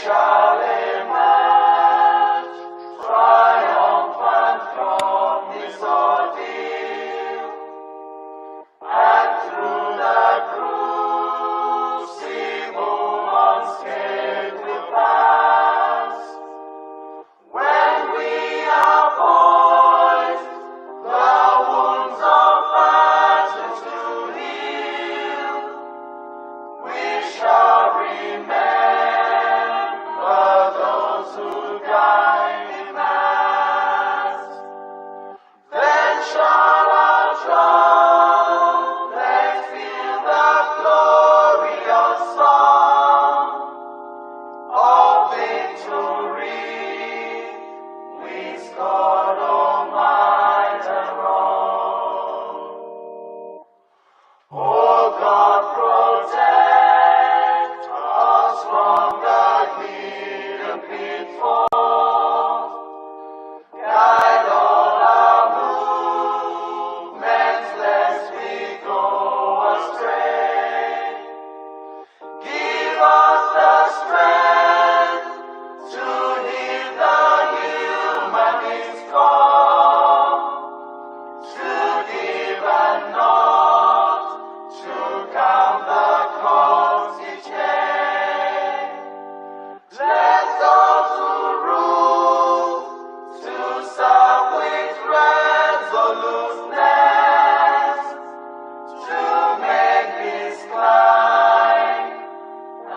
shall emerge triumphant from this ordeal, and through the crucible unscathed will pass. When we are voiced the wounds of battle to heal, we shall remember those who died in mass. Then shall our trumpets fill the glorious song of victory. We scorn all might and wrong. Oh God, protect us from the hidden pitfalls. Guide all our movements, lest we go astray. Give us the strength to heed the humanist call, to give and not to count the cost each day. Let those who rule to serve with resoluteness, to make this climb a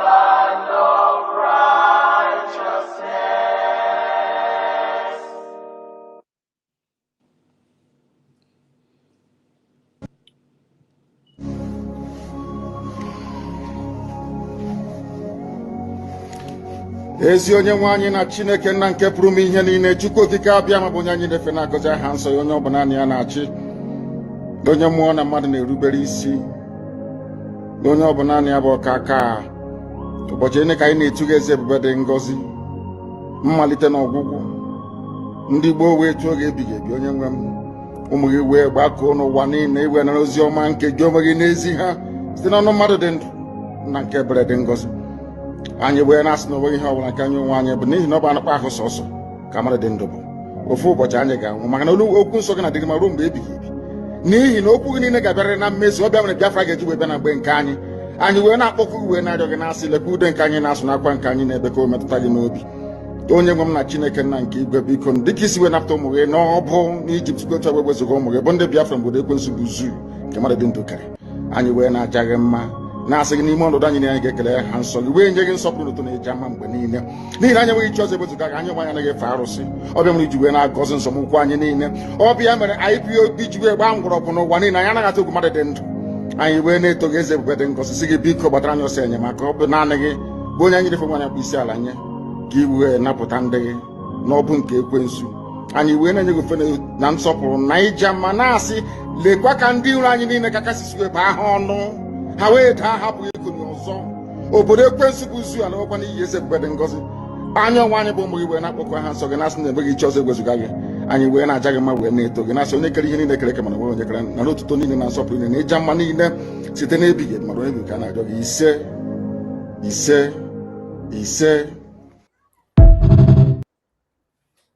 land of righteousness. ezi onye nwe anyị na Chineke nna nke pụrụ m ihe niile, Chukwu okike abịa ma bụ onye anyị na-efe na-agọzi aha nsọ ya, onye ọ bụ naanị ya na-achị, onye mmụọ na mmadụ na-erubere isi, onye ọ bụ naanị ya bụ ọka aka. Ụbọchị ene ka anyị na-etu gị eze ebube dị ngọzi, mmalite na ọgwụgwụ, ndị gboo wee tụọ gị ebighị ebi. Onye nwe m, ụmụ gị wee gbakọọ n'ụwa niile iwe nara ozi ọma nke gị onwe gị n'ezi ha site n'ọnụ mmadụ dị ndụ na nke ebere dị ngọzi. Anyị wee na-asị na onweghị ihe ọbụla nke anyị onwe anyị bụ n'ihi na ọ bụ anụkpa ahụ sọsọ ka mmadụ dị ndụ bụ. Ofu ụbọchị anyị ga-anwụ, maka na okwu nsọ gị na-adịgị ma ruo mgbe ebighị ebi, n'ihi na okwu gị niile ga-abịarịrị na mmezu. Ọ bịa mere Biafra ga-eji wee bịa na mgbe nke anyị. Anyị wee na-akpọkụ gị wee na-arịọ gị na-asị, lekwa ude nke anyị na-asụ n'akwa nke anyị na-ebe ka o metụta gị n'obi. Onye nwe m na Chineke nna nke igwe, biko dịka isi wee napụta ụmụ gị n'ọbụ n'Ijipt gotu wee wezuga ụmụ gị bụ ndị Biafra mgbe ekwensu bụ zuu nke mmadụ dị ndụ karị. Anyị wee na-aja gị mma, na-asị gị n'ime ọnọdụ anyị na anyị ga-ekele ha nsọ gị, wee nye gị nsọpụrụ n'ụtọ na-eji ama mgbe niile, n'ihi na anyị enweghị chi ọzọ ewezuga gị. Anyị nwe anyị anaghị efe arụsị. Ọbịa mere iji wee na-agọzi nsọmụkwụ anyị niile. Ọbịa mere IPOB ji wee gbaa mgbọrọgwụ n'ụwa niile. Anyị anaghị atụ egwu mmadụ dị ndụ. Anyị wee na-eto gị eze ebube dị ngọzi, sị gị biko gbatara anyị ọsọ enyemaka. Ọ bụ naanị gị bụ onye anyị refe nwanyị akpụ isi ala nye, ka i wee napụta ndị gị n'ọbụ nke ekwensu. Anyị wee na-enye gị ofe na nsọpụrụ na ija mma, na-asị lekwa ka ndị iro anyị niile ka kasị wee baa ha ọnụ, ha wee daa hapụghị ekonye ọzọ. Obodo ekwensu bụ zu ala nwekwa n'ihi eze ebube dị ngọzi. Anyị ọnwa anyị bụ ụmụ gị wee na-akpọkọ ha nsọ gị, na-asị na enweghị chi ọzọ ewezuga gị. Anyị wee na-aja gị mma wee na-eto gị, na-asị onye kere ihe niile kere eke mana nwere onye kere na n'otuto niile na nsọpụrụ niile na ịja mma niile site n'ebighị ebi, mara onye ka a na-arịọ gị. Ise ise ise.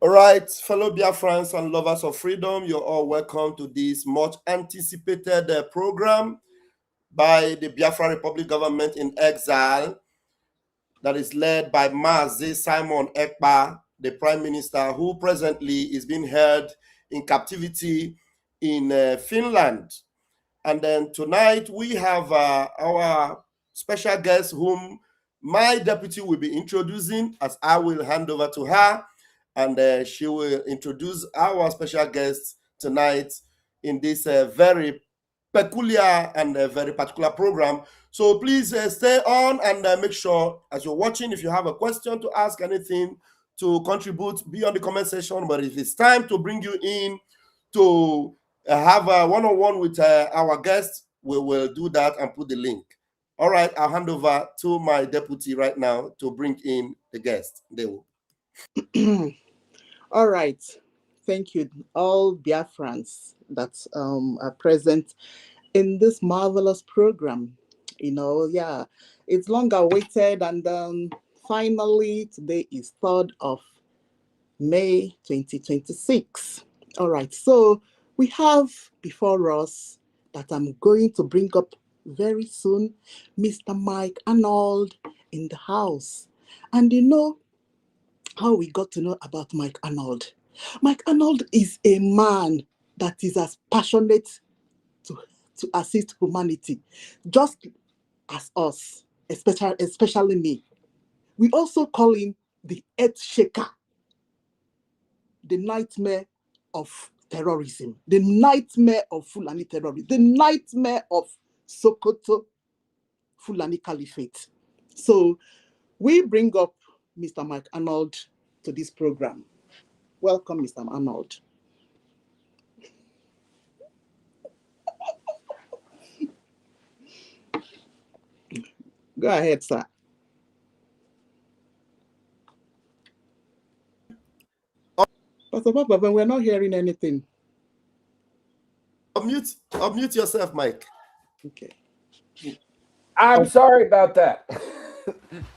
All right, fellow Biafrans and lovers of freedom, you're all welcome to this much anticipated program by the Biafra Republic government in exile that is led by Mazi Simon Ekpa, the Prime Minister, who presently is being held in captivity in Finland. And then tonight we have our special guest whom my deputy will be introducing, as I will hand over to her, and she will introduce our special guest tonight in this very peculiar and very particular program. So please stay on and make sure as you're watching, if you have a question to ask, anything to contribute, be on the comment section. But if it's time to bring you in to have a one-on-one with our guest, we will do that and put the link. All right, I'll hand over to my deputy right now to bring in the guest. They will. All right. Thank you, all Biafrans that are present in this marvelous program. You know, yeah, it's long awaited, and finally, today is 3rd of May 2026. All right, so we have before us that I'm going to bring up very soon, Mr. Mike Arnold in the house. And you know how we got to know about Mike Arnold? Mike Arnold is a man that is as passionate to assist humanity, just as us, especially me. We also call him the Earthshaker, the nightmare of terrorism, the nightmare of Fulani terrorism, the nightmare of Sokoto Fulani Caliphate. So we bring up Mr. Mike Arnold to this program. Welcome, Mr. Arnold. Go ahead, sir. Pastor Papa, we're not hearing anything. Unmute yourself, Mike. Okay. I'm sorry about that.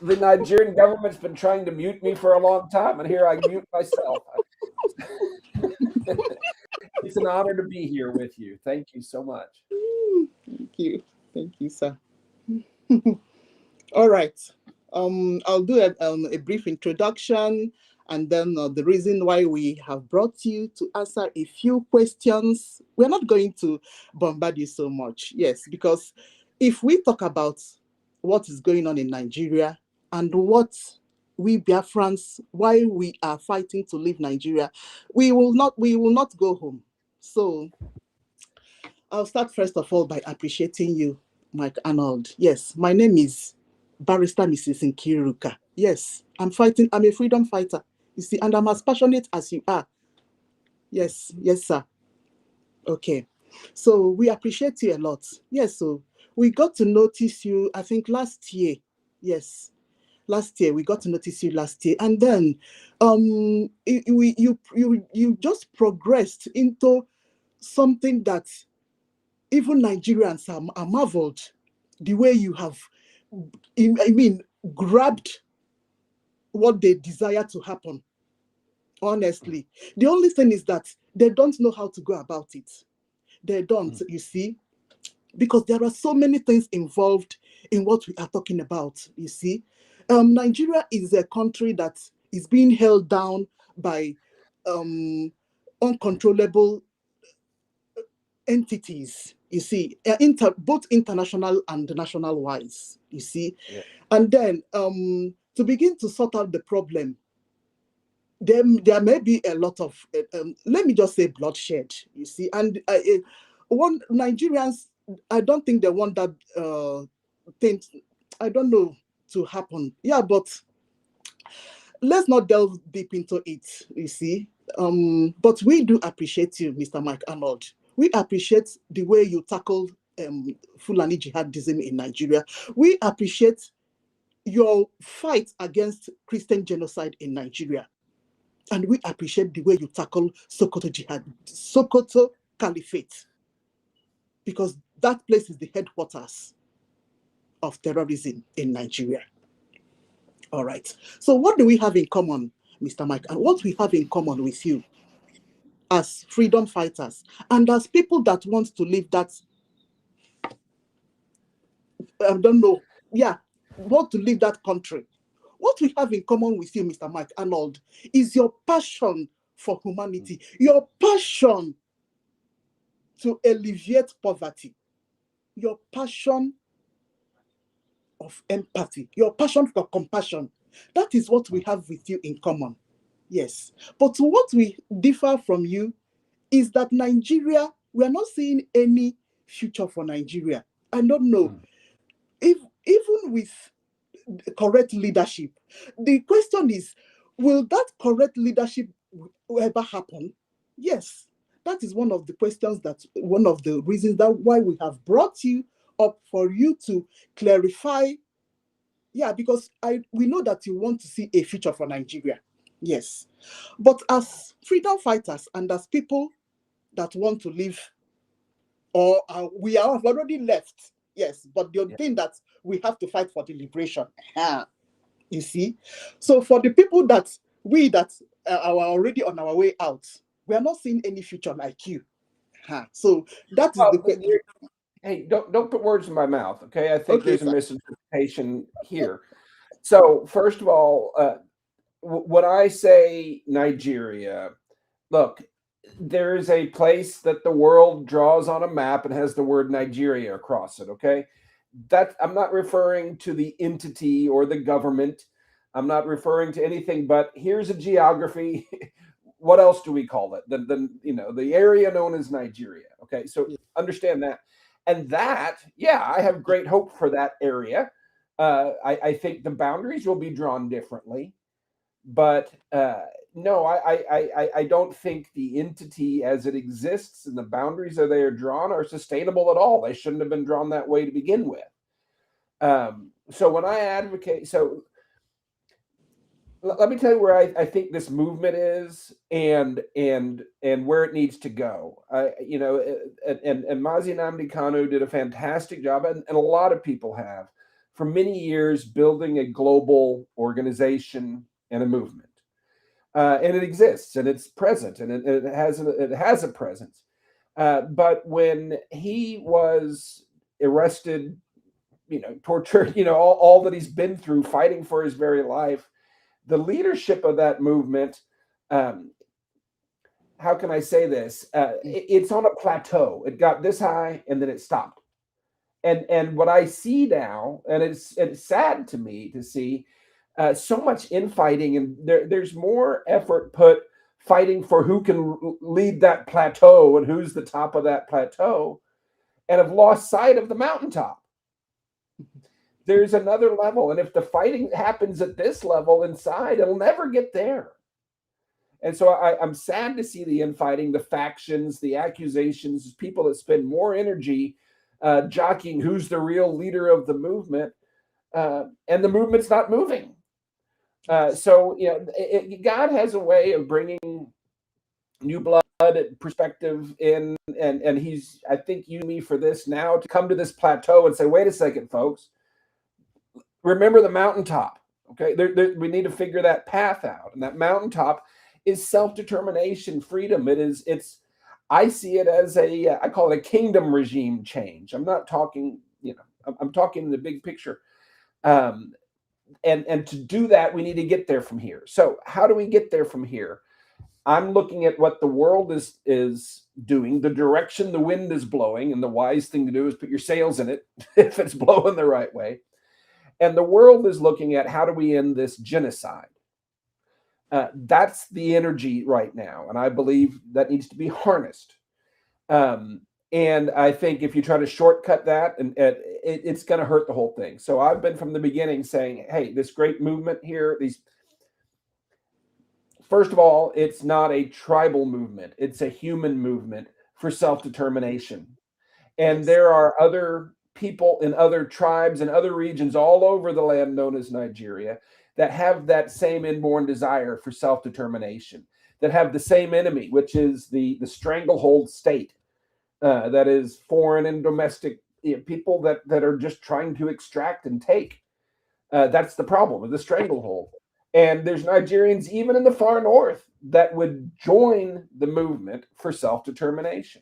The Nigerian government's been trying to mute me for a long time, and here I mute myself. It's an honor to be here with you. Thank you so much. Thank you. Thank you, sir. All right. I'll do a brief introduction, and then the reason why we have brought you to answer a few questions. We're not going to bombard you so much, yes, because if we talk about what is going on in Nigeria and what we Biafrans, why we are fighting to leave Nigeria, we will not go home. So I'll start first of all by appreciating you, Mike Arnold. Yes, my name is Barrister Mrs. Nkiruka. Yes, I'm a freedom fighter. You see, and I'm as passionate as you are. Yes, sir. Okay. So we appreciate you a lot. Yes, so we got to notice you, I think last year. Yes. Last year, we got to notice you last year. And then you just progressed into something that even Nigerians are marveled, the way you have, grabbed what they desire to happen. Honestly, the only thing is that they don't know how to go about it. They don't, you see, because there are so many things involved in what we are talking about, you see. Nigeria is a country that is being held down by uncontrollable entities, you see, both international and national wise, you see. Yeah. And then to begin to sort out the problem, there may be a lot of, let me just say, bloodshed, you see. And one Nigerians, I don't think they want that thing, I don't know, to happen. Yeah, but let's not delve deep into it, you see. But we do appreciate you, Mr. Mike Arnold. We appreciate the way you tackle Fulani jihadism in Nigeria. We appreciate your fight against Christian genocide in Nigeria. And we appreciate the way you tackle Sokoto Caliphate, because that place is the headquarters of terrorism in Nigeria. All right. So what do we have in common, Mr. Mike? And what we have in common with you as freedom fighters and as people that want to live that, want to leave that country. What we have in common with you, Mr. Mike Arnold, is your passion for humanity, your passion to alleviate poverty, your passion of empathy, your passion for compassion. That is what we have with you in common. Yes. But what we differ from you is that Nigeria, we are not seeing any future for Nigeria. I don't know. If even with correct leadership, the question is, will that correct leadership ever happen? Yes, that is one of the questions, one of the reasons that why we have brought you up, for you to clarify. Yeah, because we know that you want to see a future for Nigeria. Yes, but as freedom fighters and as people that want to live, or we have already left. Yes, but the thing that we have to fight for the liberation. You see? So for the people that are already on our way out, we are not seeing any future like you. So that is the question. Hey, don't put words in my mouth, okay? I think Okay, there's a sir. misinterpretation here. So first of all, when I say Nigeria, look, there is a place that the world draws on a map and has the word Nigeria across it, okay? That I'm not referring to the entity or the government. I'm not referring to anything, but here's a geography. What else do we call it? The area known as Nigeria. Okay, so understand that. And that, yeah, I have great hope for that area. I think the boundaries will be drawn differently, but no, I don't think the entity as it exists and the boundaries that they are drawn are sustainable at all. They shouldn't have been drawn that way to begin with. So when I advocate, so let me tell you where I think this movement is and where it needs to go. And Mazi Nnamdi Kanu did a fantastic job, and a lot of people have, for many years, building a global organization and a movement. And it exists, and it's present, and it has a presence. But when he was arrested, tortured, all that he's been through, fighting for his very life, the leadership of that movement, how can I say this? It's on a plateau. It got this high and then it stopped. And what I see now, and it's sad to me to see so much infighting, and there's more effort put fighting for who can lead that plateau and who's the top of that plateau, and have lost sight of the mountaintop. There's another level, and if the fighting happens at this level inside, it'll never get there. And so I'm sad to see the infighting, the factions, the accusations, people that spend more energy jockeying who's the real leader of the movement, and the movement's not moving. So God has a way of bringing new blood perspective in, and he's, I think, using me for this now to come to this plateau and say, wait a second, folks. Remember the mountaintop, okay? We need to figure that path out, and that mountaintop is self-determination, freedom. I see it as I call it a kingdom regime change. I'm not talking, I'm talking in the big picture. And to do that, we need to get there from here. So how do we get there from here? I'm looking at what the world is doing, the direction the wind is blowing, and the wise thing to do is put your sails in it if it's blowing the right way. And the world is looking at how do we end this genocide. That's the energy right now, and I believe that needs to be harnessed. And I think if you try to shortcut that, it's going to hurt the whole thing. So I've been from the beginning saying, hey, this great movement here, first of all, it's not a tribal movement. It's a human movement for self-determination. And there are other people in other tribes and other regions all over the land known as Nigeria that have that same inborn desire for self-determination, that have the same enemy, which is the stranglehold state, that is foreign and domestic people that are just trying to extract and take. That's the problem with the stranglehold. And there's Nigerians even in the far north that would join the movement for self-determination.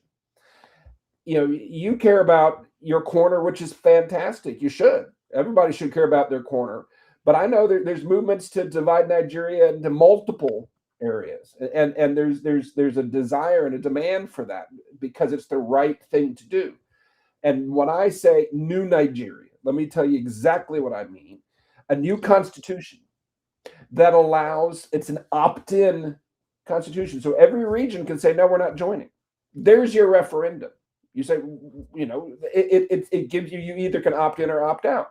You care about your corner, which is fantastic. You should. Everybody should care about their corner. But I know there's movements to divide Nigeria into multiple areas, and there's a desire and a demand for that because it's the right thing to do. And when I say new Nigeria, let me tell you exactly what I mean. A new constitution that allows, it's an opt-in constitution. So every region can say, no, we're not joining. There's your referendum. You say, it gives you either can opt in or opt out.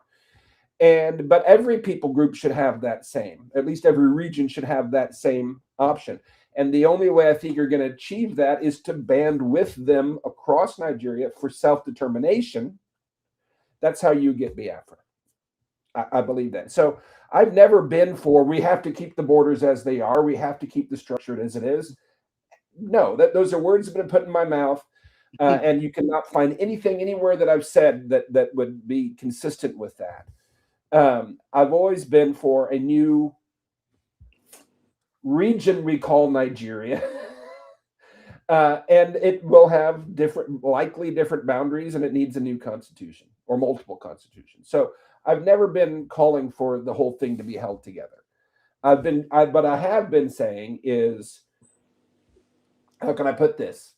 But every people group should have that same, at least every region should have that same option. And the only way I think you're going to achieve that is to band with them across Nigeria for self-determination. That's how you get Biafra. I believe that. So I've never been for, we have to keep the borders as they are. We have to keep the structure as it is. No, those are words that have been put in my mouth. And you cannot find anything anywhere that I've said that would be consistent with that. I've always been for a new region we call Nigeria. And it will have likely different boundaries, and it needs a new constitution or multiple constitutions. So I've never been calling for the whole thing to be held together. But I have been saying is, how can I put this?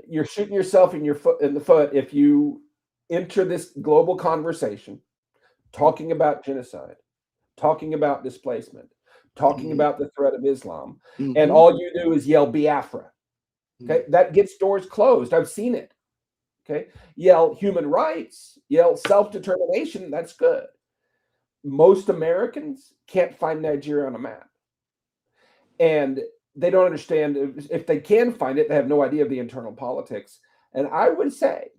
You're shooting yourself in the foot if you enter this global conversation talking about genocide, talking about displacement, talking about the threat of Islam, and all you do is yell Biafra. Okay, that gets doors closed. I've seen it. Okay, yell human rights, yell self-determination. That's good. Most Americans can't find Nigeria on a map, and they don't understand. If they can find it, they have no idea of the internal politics. And I would say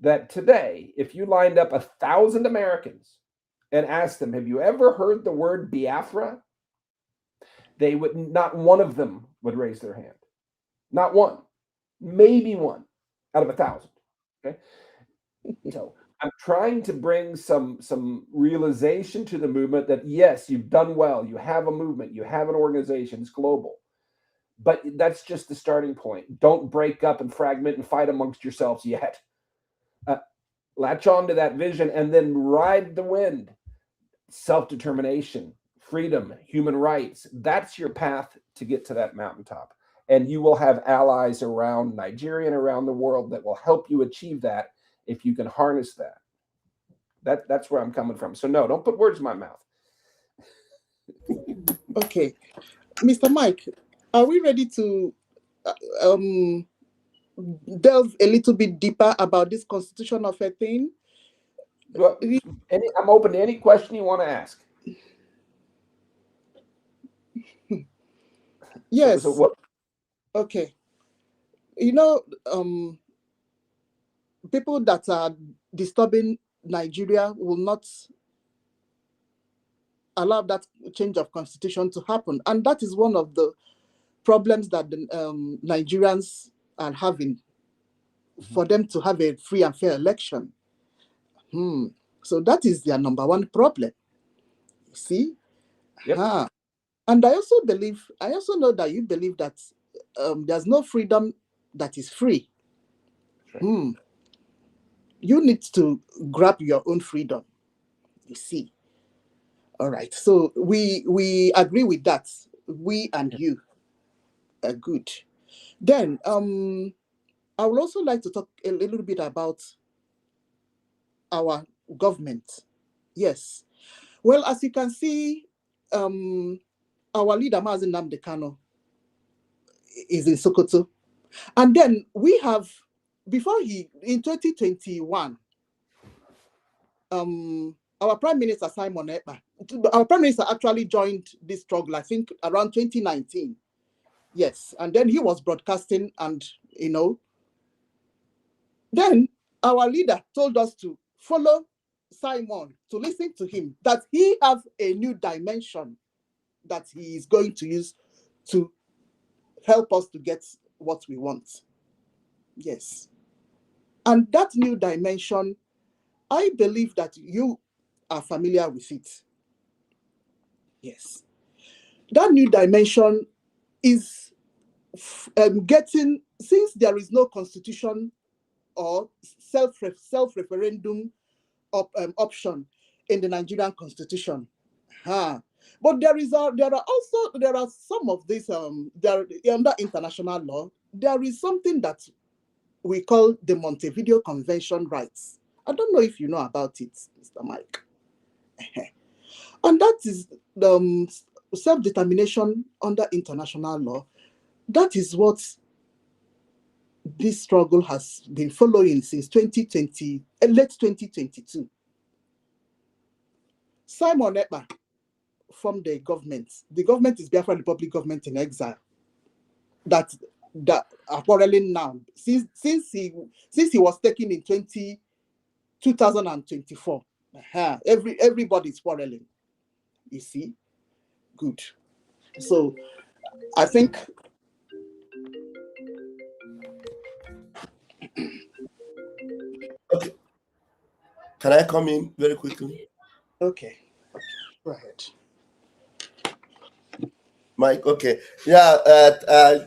that today, if you lined up 1,000 Americans and asked them, "Have you ever heard the word Biafra?" they would not one of them would raise their hand. Not one, maybe one out of 1,000. Okay, so I'm trying to bring some realization to the movement that yes, you've done well. You have a movement. You have an organization. It's global, but that's just the starting point. Don't break up and fragment and fight amongst yourselves yet. Latch on to that vision and then ride the wind. Self-determination, freedom, human rights. That's your path to get to that mountaintop. And you will have allies around Nigeria and around the world that will help you achieve that if you can harness that. That's where I'm coming from. So no, don't put words in my mouth. Okay. Mr. Mike, are we ready to delve a little bit deeper about this constitution of a thing? Well, I'm open to any question you want to ask. Yes. So what? Okay. You know, people that are disturbing Nigeria will not allow that change of constitution to happen. And that is one of the problems that the Nigerians are having, for them to have a free and fair election. So that is their number one problem. You see? Yep. And I also know that you believe that there's no freedom that is free. Sure. You need to grab your own freedom. You see? All right. So we agree with that. We and you are good. Then I would also like to talk a little bit about our government. Yes. Well, as you can see, our leader, Mazi Nnamdi Kanu, is in Sokoto. And then we have, in 2021, our Prime Minister, Simon Ekpa, our Prime Minister actually joined this struggle, I think, around 2019. Yes. And then he was broadcasting and, then our leader told us to follow Simon, to listen to him, that he has a new dimension that he is going to use to help us to get what we want. Yes. And that new dimension, I believe that you are familiar with it. Yes. That new dimension is getting, since there is no constitution or self-referendum option in the Nigerian constitution. But there are some of these under international law, there is something that we call the Montevideo Convention rights. I don't know if you know about it, Mr. Mike. And that is the self-determination under international law. That is what this struggle has been following since 2020, late 2022. Simon Ekpa formed the government. The government is Biafra Republic government in exile. That are quarreling now since he was taken in 2024. Everybody's quarreling. You see, good. So I think. Okay. Can I come in very quickly? Okay. Go ahead. Mike, okay. Yeah,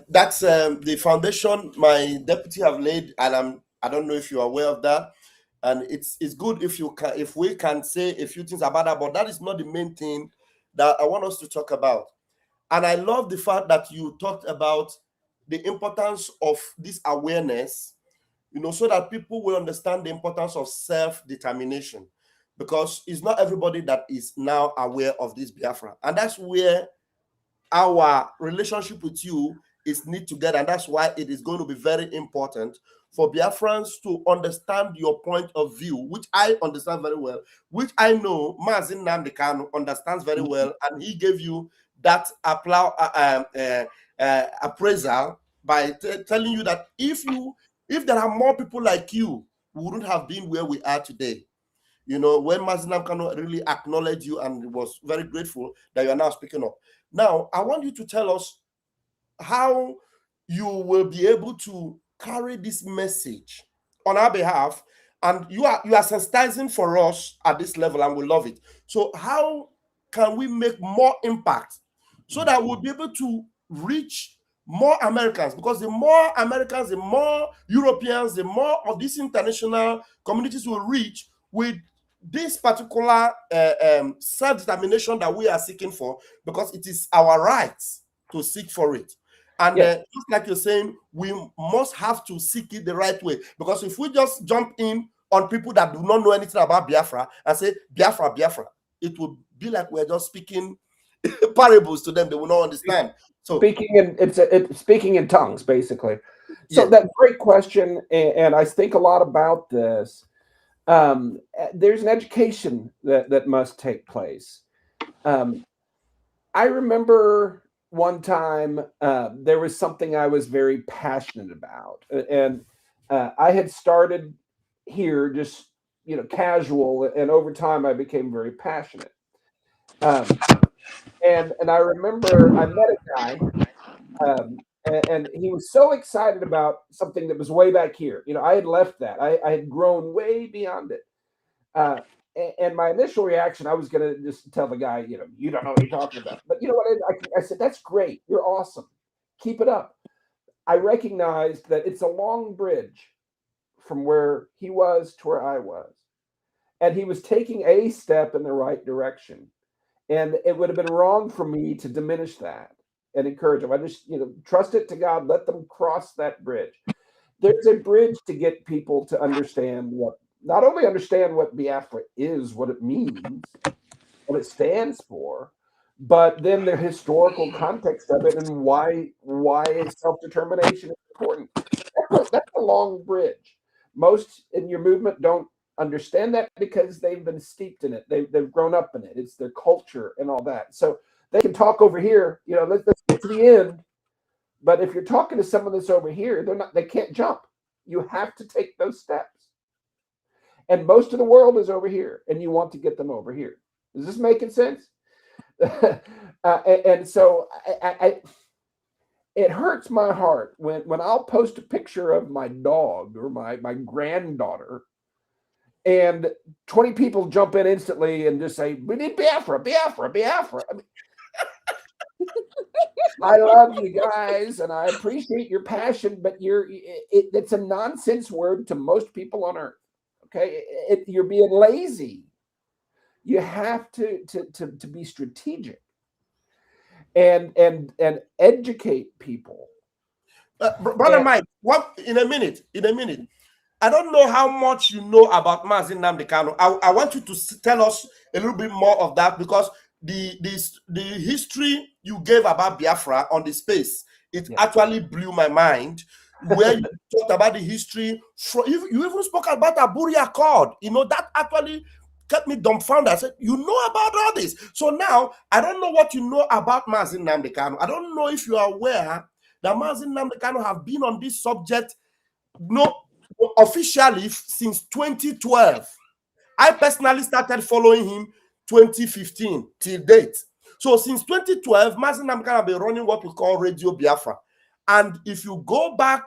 that's the foundation my deputy have laid, and I don't know if you're aware of that. And it's good if we can say a few things about that, but that is not the main thing that I want us to talk about. And I love the fact that you talked about the importance of this awareness, so that people will understand the importance of self-determination, because it's not everybody that is now aware of this Biafra. And that's where our relationship with you is knit together, and that's why it is going to be very important for Biafrans to understand your point of view, which I understand very well, which I know Mazin Nnamdi Kanu understands very well, and he gave you that appraisal by telling you that if there are more people like you, we wouldn't have been where we are today. When Mazin Nnamdi Kanu really acknowledged you and was very grateful that you are now speaking up. Now, I want you to tell us how you will be able to carry this message on our behalf, and you are sensitizing for us at this level, and we love it. So how can we make more impact so that we'll be able to reach more Americans? Because the more Americans, the more Europeans, the more of these international communities will reach with this particular self-determination that we are seeking for, because it is our right to seek for it. And just like you're saying, we must have to seek it the right way. Because if we just jump in on people that do not know anything about Biafra and say, Biafra, Biafra, it would be like we're just speaking parables to them. They will not understand. So speaking in tongues, basically. So that great question, and I think a lot about this. There's an education that must take place. I remember one time there was something I was very passionate about, and I had started here just casual, and over time I became very passionate. And I remember I met a guy, and he was so excited about something that was way back here. I had left that. I had grown way beyond it. And my initial reaction, I was going to just tell the guy, you don't know what you're talking about. But you know what? I said, that's great. You're awesome. Keep it up. I recognized that it's a long bridge from where he was to where I was. And he was taking a step in the right direction. And it would have been wrong for me to diminish that and encourage him. I just, trust it to God. Let them cross that bridge. There's a bridge to get people to understand not only understand what Biafra is, what it means, what it stands for, but then the historical context of it and why self-determination is important. That's a long bridge. Most in your movement don't understand that because they've been steeped in it. They've grown up in it. It's their culture and all that. So they can talk over here, let's get to the end. But if you're talking to someone that's over here, they can't jump. You have to take those steps. And most of the world is over here, and you want to get them over here. Is this making sense? And so it hurts my heart when I'll post a picture of my dog or my granddaughter, and 20 people jump in instantly and just say, we need Biafra, Biafra, Biafra. I mean, I love you guys, and I appreciate your passion, but it's a nonsense word to most people on earth. Okay, you're being lazy. You have to be strategic and educate people. Brother Mike, in a minute. I don't know how much you know about Mazin Nnamdi Kanu. I want you to tell us a little bit more of that, because the history you gave about Biafra on the space, it actually blew my mind. Where you talked about the history, you even spoke about Aburi Accord. That actually kept me dumbfounded. I said, you know about all this. So now I don't know what you know about Mazin Nnamdi Kanu. I don't know if you are aware that Mazin Nnamdi Kanu have been on this subject officially since 2012. I personally started following him 2015 till date. So since 2012, Mazin Nnamdi Kanu have been running what we call Radio Biafra. And if you go back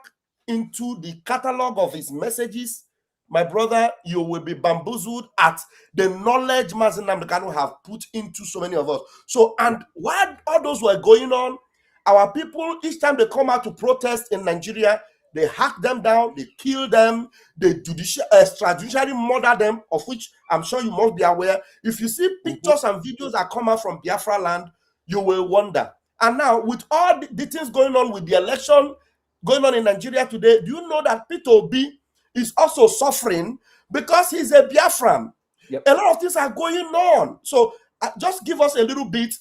into the catalog of his messages, my brother, you will be bamboozled at the knowledge Mazi Nnamdi Kanu have put into so many of us. So, and while all those were going on, our people, each time they come out to protest in Nigeria, they hack them down, they kill them, they extrajudicially murder them, of which I'm sure you must be aware. If you see pictures and videos that come out from Biafra land, you will wonder. And now, with all the things going on with the election going on in Nigeria today, do you know that Peter Obi is also suffering because he's a Biafran? Yep. A lot of things are going on. So just give us a little bit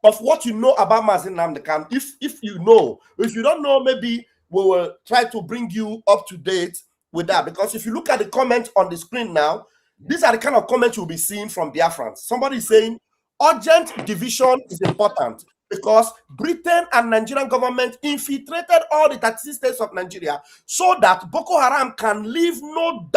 of what you know about Mazi Nnamdi Kanu. If you know, if you don't know, maybe we will try to bring you up to date with that. Because if you look at the comments on the screen now, these are the kind of comments you'll be seeing from Biafrans. Somebody is saying urgent division is important because Britain and Nigerian government infiltrated all the 36 states of Nigeria so that Boko Haram can leave no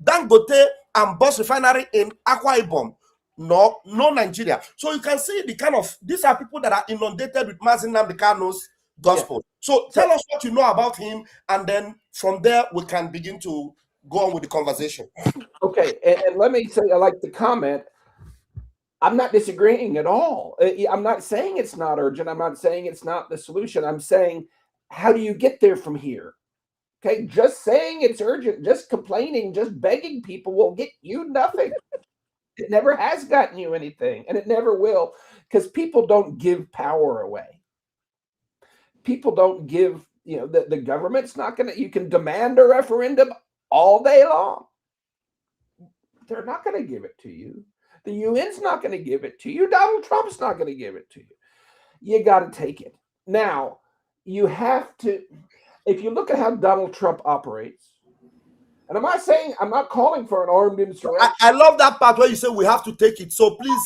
Dangote and Boss refinery in Akwa Ibom. No Nigeria. So you can see the kind of, these are people that are inundated with Mazi Nnamdi Kanu's gospel. Yeah. So tell us what you know about him, and then from there we can begin to go on with the conversation. Okay, and let me say, I like the comment. I'm not disagreeing at all. I'm not saying it's not urgent. I'm not saying it's not the solution. I'm saying, how do you get there from here? Okay, just saying it's urgent, just complaining, just begging people will get you nothing. It never has gotten you anything, and it never will, because people don't give power away. People don't give, you know, the government's not going to, you can demand a referendum all day long. They're not going to give it to you. The UN's not going to give it to you. Donald Trump's not going to give it to you. You got to take it. Now, you have to, if you look at how Donald Trump operates, and I'm not calling for an armed insurrection. I love that part where you say we have to take it. So please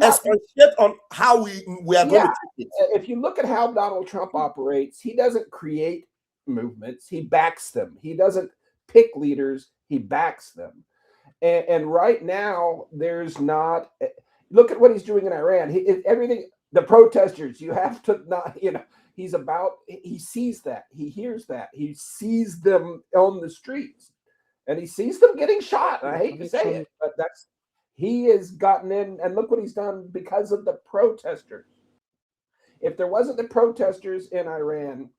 expatiate on how we are going to take it. If you look at how Donald Trump operates, he doesn't create movements. He backs them. He doesn't pick leaders. He backs them. And right now, there's not, look at what he's doing in Iran. Everything, the protesters, you have to not, you know, he sees that. He hears that. He sees them on the streets. And he sees them getting shot. And I hate to say it, but he has gotten in, and look what he's done because of the protesters. If there wasn't the protesters in Iran,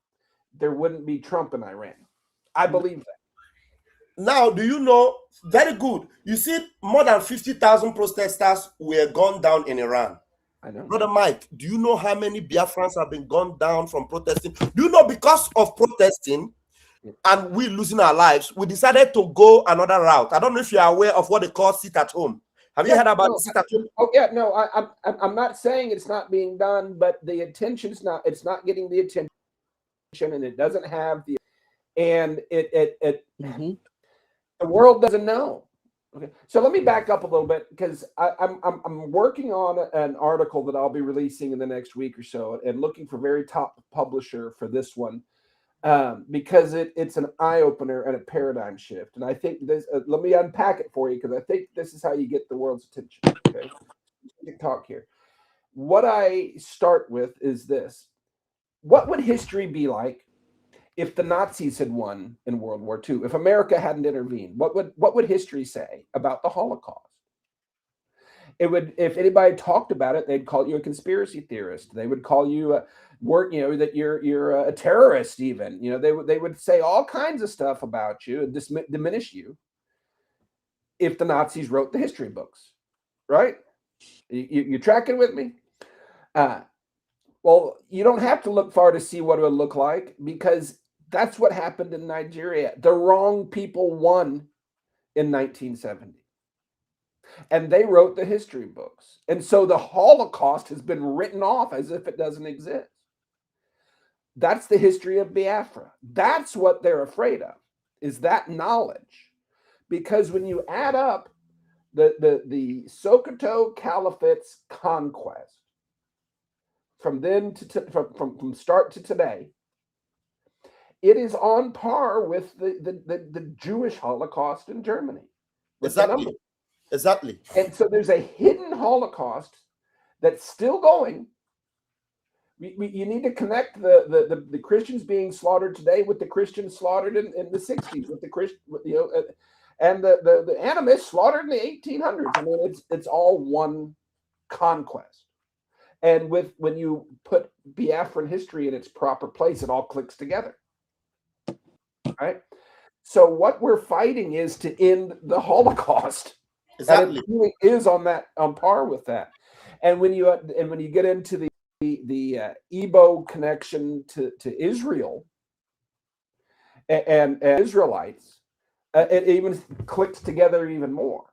there wouldn't be Trump in Iran. I believe that. Now, do you know, very good, you see more than 50,000 protesters were gunned down in Iran. I know. Brother Mike, do you know how many Biafrans have been gunned down from protesting? Do you know because of protesting, and we losing our lives, we decided to go another route? I don't know if you're aware of what they call sit at home. Have you heard about sit at home? Oh yeah, no, I'm not saying it's not being done, but the attention's not. It's not getting the attention, and it doesn't have the, and the world doesn't know. Okay, so let me back up a little bit because I'm working on an article that I'll be releasing in the next week or so, and looking for very top publisher for this one. Because it's an eye-opener and a paradigm shift. And I think this, let me unpack it for you, because I think this is how you get the world's attention. Okay, talk here. What I start with is this. What would history be like if the Nazis had won in World War II? If America hadn't intervened, what would history say about the Holocaust? It would, if anybody talked about it, they'd call you a conspiracy theorist. They would call you that you're a terrorist. Even, you know, they would say all kinds of stuff about you and diminish you if the Nazis wrote the history books, right? You tracking with me? Well, you don't have to look far to see what it would look like, because that's what happened in Nigeria. The wrong people won in 1970. And they wrote the history books. And so the Holocaust has been written off as if it doesn't exist. That's the history of Biafra. That's what they're afraid of, is that knowledge. Because when you add up the Sokoto Caliphate's conquest from then from start to today, it is on par with the Jewish Holocaust in Germany. Exactly. And so there's a hidden Holocaust that's still going. You need to connect the Christians being slaughtered today with the Christians slaughtered in the 60s, with the Christian, And the animists slaughtered in the 1800s. I mean, it's all one conquest. And when you put Biafran history in its proper place, it all clicks together. Right? So what we're fighting is to end the Holocaust. Exactly. And it really is on par with that. And when you get into the Igbo connection to Israel and Israelites, it even clicks together even more.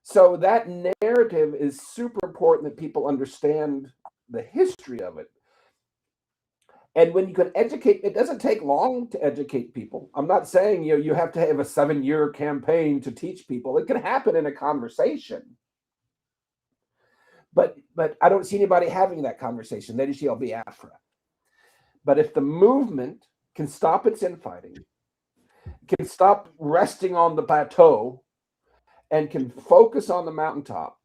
So that narrative is super important that people understand the history of it. And when you can educate, it doesn't take long to educate people. I'm not saying you have to have a 7-year campaign to teach people. It can happen in a conversation. But I don't see anybody having that conversation. They just yell Biafra. But if the movement can stop its infighting, can stop resting on the plateau, and can focus on the mountaintop,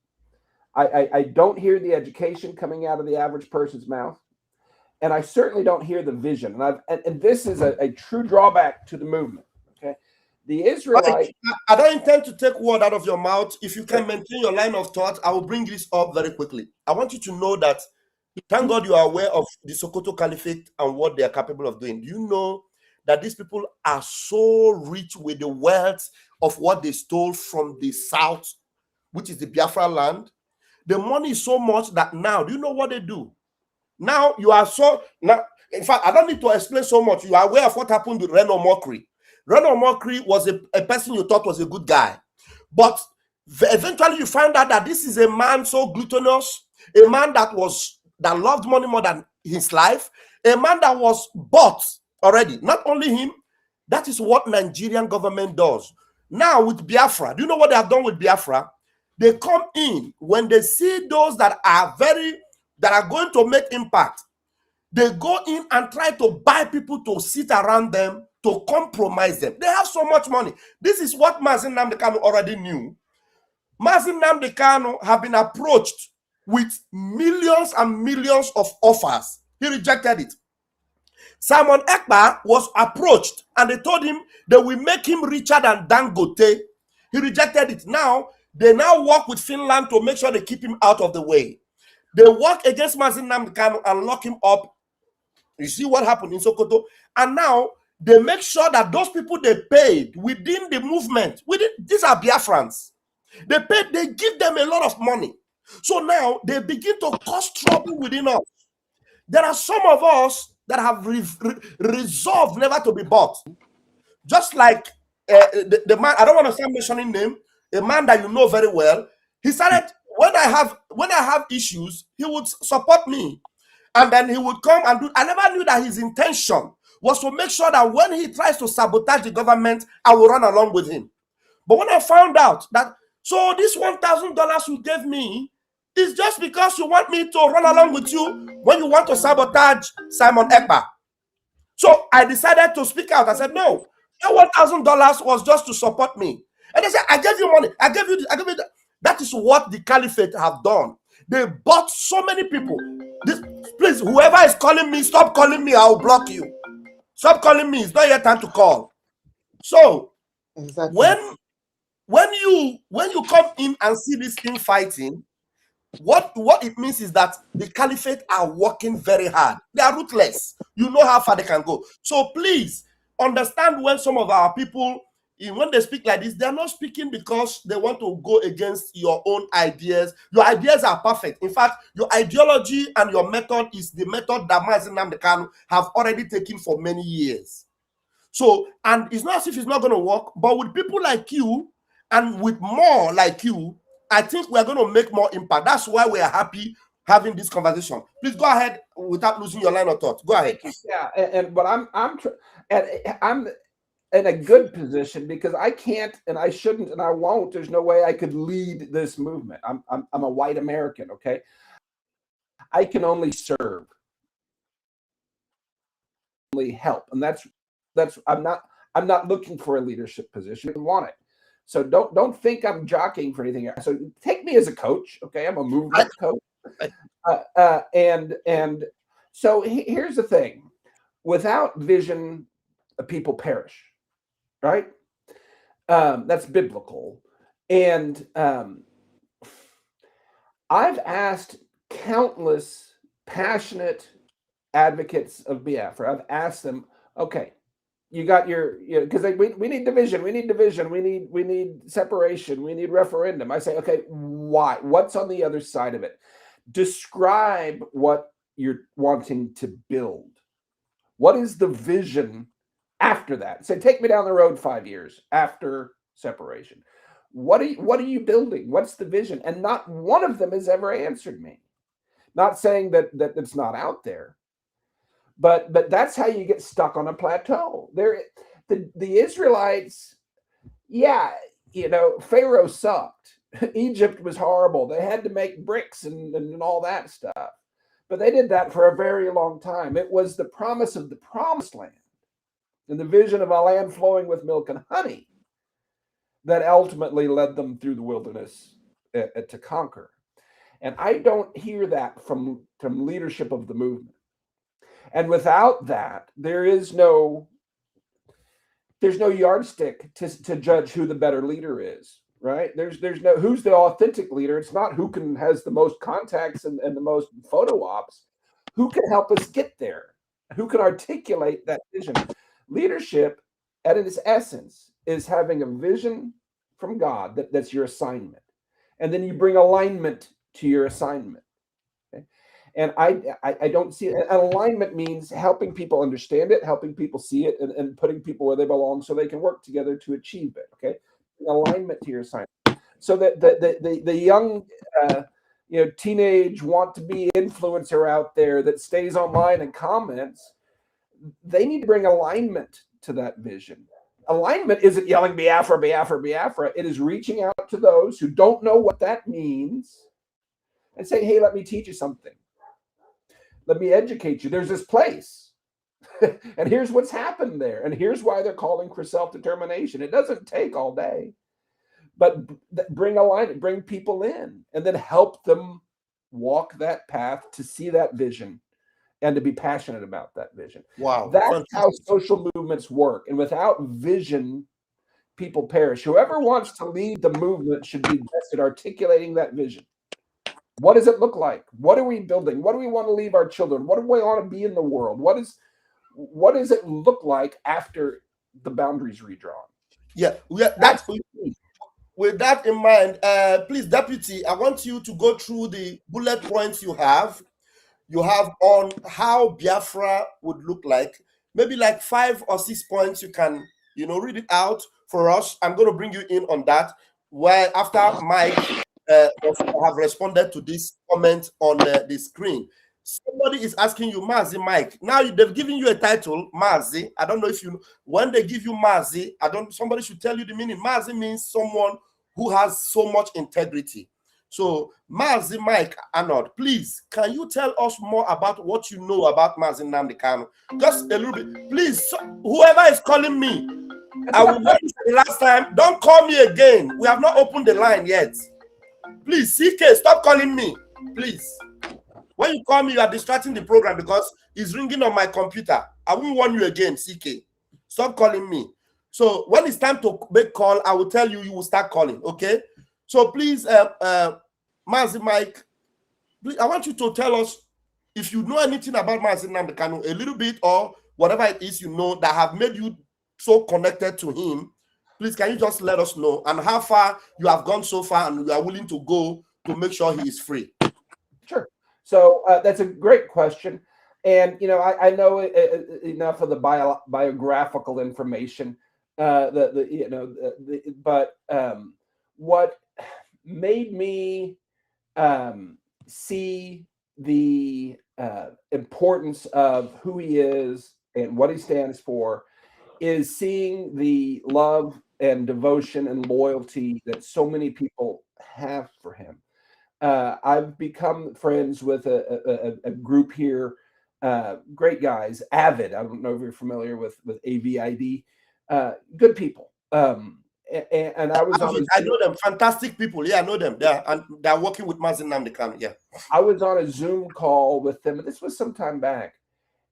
I don't hear the education coming out of the average person's mouth, and I certainly don't hear the vision. And this is a true drawback to the movement. Okay, the Israelite. I don't intend to take word out of your mouth. If you can maintain your line of thought, I will bring this up very quickly. I want you to know that, thank God you are aware of the Sokoto Caliphate and what they are capable of doing. Do you know that these people are so rich with the wealth of what they stole from the south, which is the Biafra land? The money is so much that now, do you know what they do? Now you are so, now, in fact, I don't need to explain so much. You are aware of what happened with Reno Mokri. Reno Mokri was a person you thought was a good guy. But eventually you find out that this is a man so gluttonous, a man that loved money more than his life, a man that was bought already. Not only him, that is what Nigerian government does. Now with Biafra, do you know what they have done with Biafra? They come in when they see those that are going to make impact. They go in and try to buy people to sit around them, to compromise them. They have so much money. This is what Mazi Nnamdi Kanu already knew. Mazi Nnamdi Kanu have been approached with millions and millions of offers. He rejected it. Simon Ekpa was approached and they told him they will make him richer than Dangote. He rejected it. Now, they work with Finland to make sure they keep him out of the way. They work against Mazi Nnamdi Kanu and lock him up. You see what happened in Sokoto? And now they make sure that those people they paid within the movement, these are Biafrans. They give them a lot of money. So now they begin to cause trouble within us. There are some of us that have resolved never to be bought. Just like the man, I don't want to start mentioning name, a man that you know very well. He started, when I have issues, he would support me. And then he would come and do. I never knew that his intention was to make sure that when he tries to sabotage the government, I will run along with him. But when I found out that, so this $1,000 you gave me is just because you want me to run along with you when you want to sabotage Simon Ekpa. So I decided to speak out. I said, no, that $1,000 was just to support me. And they said, I gave you money. I gave you this. I gave you that. That is what the caliphate have done. They bought so many people. Please, whoever is calling me, stop calling me. I'll block you. Stop calling me. It's not your time to call. So Exactly. when you come in and see this infighting, what it means is that the caliphate are working very hard. They are ruthless. You know how far they can go. So please understand when some of our people, when they speak like this, they're not speaking because they want to go against your own ideas. Your ideas are perfect. In fact, your ideology and your method is the method that Mazi Nnamdi Kanu have already taken for many years. So, and it's not as if it's not going to work, but with people like you and with more like you, I think we're going to make more impact. That's why we are happy having this conversation. Please go ahead without losing your line of thought. Go ahead. Yeah, but I'm in a good position because I can't and I shouldn't and I won't. There's no way I could lead this movement. I'm a white American, okay? I can only serve, only help, and that's I'm not looking for a leadership position. I want it. So don't think I'm jockeying for anything. So take me as a coach, okay? I'm a movement coach, and so here's the thing: without vision, people perish, right? That's biblical. And I've asked countless passionate advocates of Biafra, I've asked them, okay, you got your, because we need division, we need separation, we need referendum. I say, okay, why? What's on the other side of it? Describe what you're wanting to build. What is the vision after that? Say, take me down the road 5 years after separation. What are you building? What's the vision? And not one of them has ever answered me. Not saying that it's not out there, but that's how you get stuck on a plateau. The Israelites, yeah, Pharaoh sucked. Egypt was horrible. They had to make bricks and all that stuff. But they did that for a very long time. It was the promise of the promised land and the vision of a land flowing with milk and honey that ultimately led them through the wilderness to conquer. And I don't hear that from leadership of the movement. And without that, there's no yardstick to judge who the better leader is, right? There's no who's the authentic leader. It's not who has the most contacts and the most photo ops. Who can help us get there? Who can articulate that vision? Leadership, at its essence, is having a vision from God that's your assignment. And then you bring alignment to your assignment. Okay? And I don't see it. Alignment means helping people understand it, helping people see it, and putting people where they belong so they can work together to achieve it. Okay, alignment to your assignment. So that the young teenage want to be influencer out there that stays online and comments, they need to bring alignment to that vision. Alignment isn't yelling Biafra, Biafra, Biafra. It is reaching out to those who don't know what that means and saying, hey, let me teach you something. Let me educate you. There's this place. And here's what's happened there. And here's why they're calling for self-determination. It doesn't take all day. But bring alignment, bring people in, and then help them walk that path to see that vision and to be passionate about that vision. Wow. That's how social movements work. And without vision, people perish. Whoever wants to lead the movement should be best at articulating that vision. What does it look like? What are we building? What do we want to leave our children? What do we want to be in the world? What does it look like after the boundaries redrawn? Yeah, that's with that in mind, please, Deputy, I want you to go through the bullet points you have on how Biafra would look like. Maybe like 5 or 6 points you can, read it out for us. I'm going to bring you in on that. Where after Mike have responded to this comment on the screen. Somebody is asking you, Mazi Mike. Now they've given you a title, Mazi. I don't know if you know. When they give you Mazi, somebody should tell you the meaning. Mazi means someone who has so much integrity. So, Mazi Mike Arnold, please, can you tell us more about what you know about Mazi Nnamdi Kanu? Just a little bit. Please, whoever is calling me, I will let you say the last time, don't call me again. We have not opened the line yet. Please, CK, stop calling me. Please. When you call me, you are distracting the program because it's ringing on my computer. I won't warn you again, CK. Stop calling me. So when it's time to make call, I will tell you, you will start calling, okay? So please, Mazi Mike, please, I want you to tell us if you know anything about Mazi Nnamdi Kanu, a little bit or whatever it is you know that have made you so connected to him. Please, can you just let us know and how far you have gone so far and you are willing to go to make sure he is free? Sure. So that's a great question. And, I know enough of the biographical information, but what made me see the importance of who he is and what he stands for is seeing the love and devotion and loyalty that so many people have for him. I've become friends with a group here, great guys, Avid. I don't know if you're familiar with AVID. Good people. And I was I know them, fantastic people. Yeah, I know them. They're working with Mazi Nnamdi Kanu. Yeah. I was on a Zoom call with them, and this was some time back.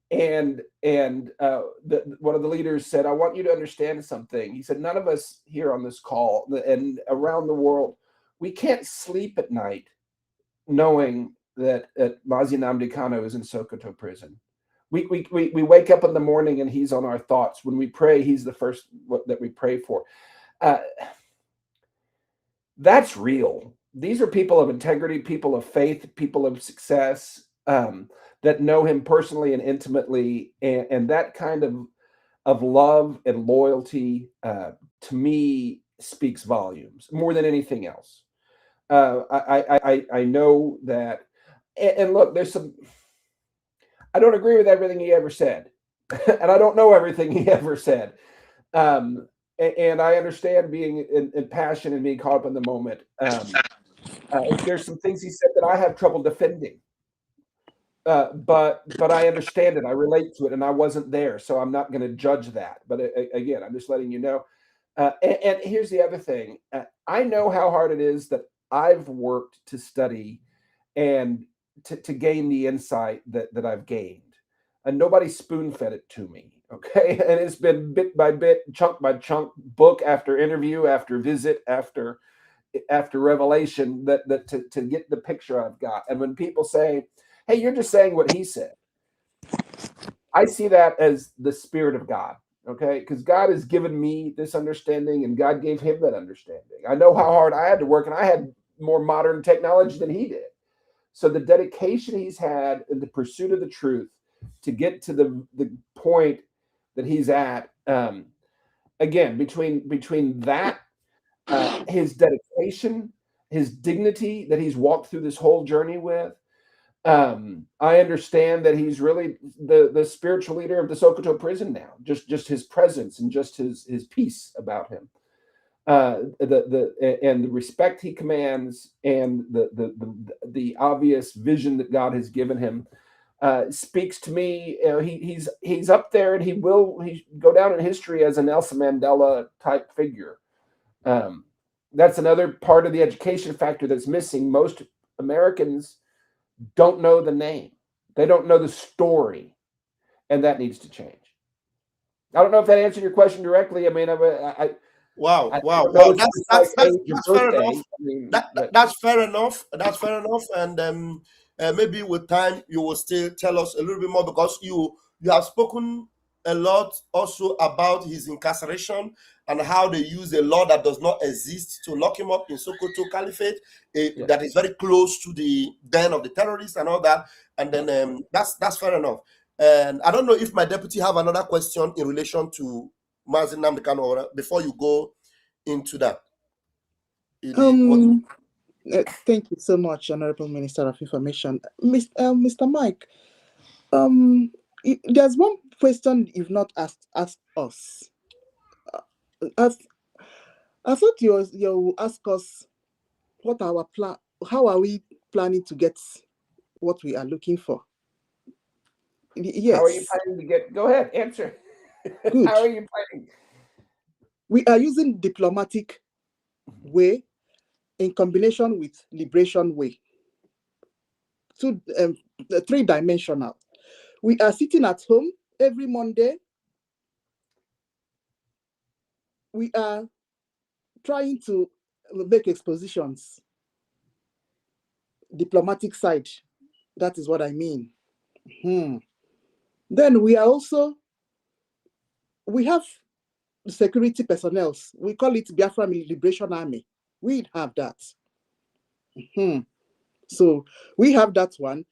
And one of the leaders said, I want you to understand something. He said, none of us here on this call and around the world, we can't sleep at night knowing that Mazi Nnamdi Kanu is in Sokoto prison. We wake up in the morning and he's on our thoughts. When we pray, he's the first that we pray for. That's real. These are people of integrity, people of faith, people of success, that know him personally and intimately, and that kind of love and loyalty to me speaks volumes more than anything else. I know that, and look, there's some. I don't agree with everything he ever said, and I don't know everything he ever said. And I understand being in passion and being caught up in the moment. There's some things he said that I have trouble defending. But I understand it. I relate to it, and I wasn't there, so I'm not going to judge that. But again, I'm just letting you know. And here's the other thing: I know how hard it is that I've worked to study and to gain the insight that I've gained, and nobody spoon-fed it to me. Okay, and it's been bit by bit, chunk by chunk, book after interview, after visit, after revelation that to get the picture I've got. And when people say, hey, you're just saying what he said, I see that as the Spirit of God, okay? Because God has given me this understanding and God gave him that understanding. I know how hard I had to work, and I had more modern technology than he did. So the dedication he's had in the pursuit of the truth to get to the point that he's at, again, between that, his dedication, his dignity that he's walked through this whole journey with, I understand that he's really the spiritual leader of the Sokoto prison now. Just his presence and just his peace about him, and the respect he commands, and the obvious vision that God has given him speaks to me. You know, he's up there, and he go down in history as a Nelson Mandela type figure. That's another part of the education factor that's missing. Most Americans don't know the name. They don't know the story, and that needs to change. I don't know if that answered your question directly. I mean, Wow. That's fair enough. That's fair enough. That's fair enough. And maybe with time you will still tell us a little bit more, because you have spoken a lot also about his incarceration and how they use a law that does not exist to lock him up in Sokoto Caliphate, that is very close to the den of the terrorists and all that. And then that's fair enough. And I don't know if my deputy have another question in relation to Mazi Nnamdi Kanu before you go into that. Thank you so much, Honorable Minister of Information. Mr. Mike, there's one question you've not asked us. I thought you ask us what our plan. How are we planning to get what we are looking for? Yes. How are you planning to get? Go ahead, answer. Good. How are you planning? We are using diplomatic way in combination with liberation way. Three-dimensional. We are sitting at home every Monday. We are trying to make expositions. Diplomatic side. That is what I mean. Then we have security personnel. We call it Biafra Liberation Army. We have that. So we have that one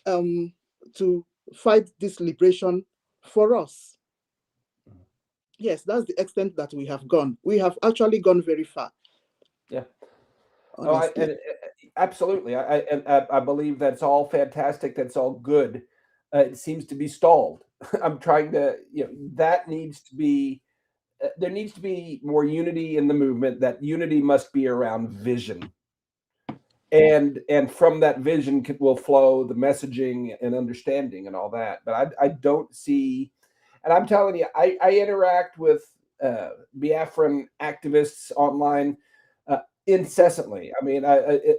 to fight this liberation for us. Yes, that's the extent that we have gone. We have actually gone very far. Yeah. Absolutely. I believe that's all fantastic. That's all good. It seems to be stalled. I'm trying to, that needs to be, there needs to be more unity in the movement. That unity must be around vision. And from that vision will flow the messaging and understanding and all that. But I don't see, and I'm telling you, I interact with Biafran activists online incessantly. I mean,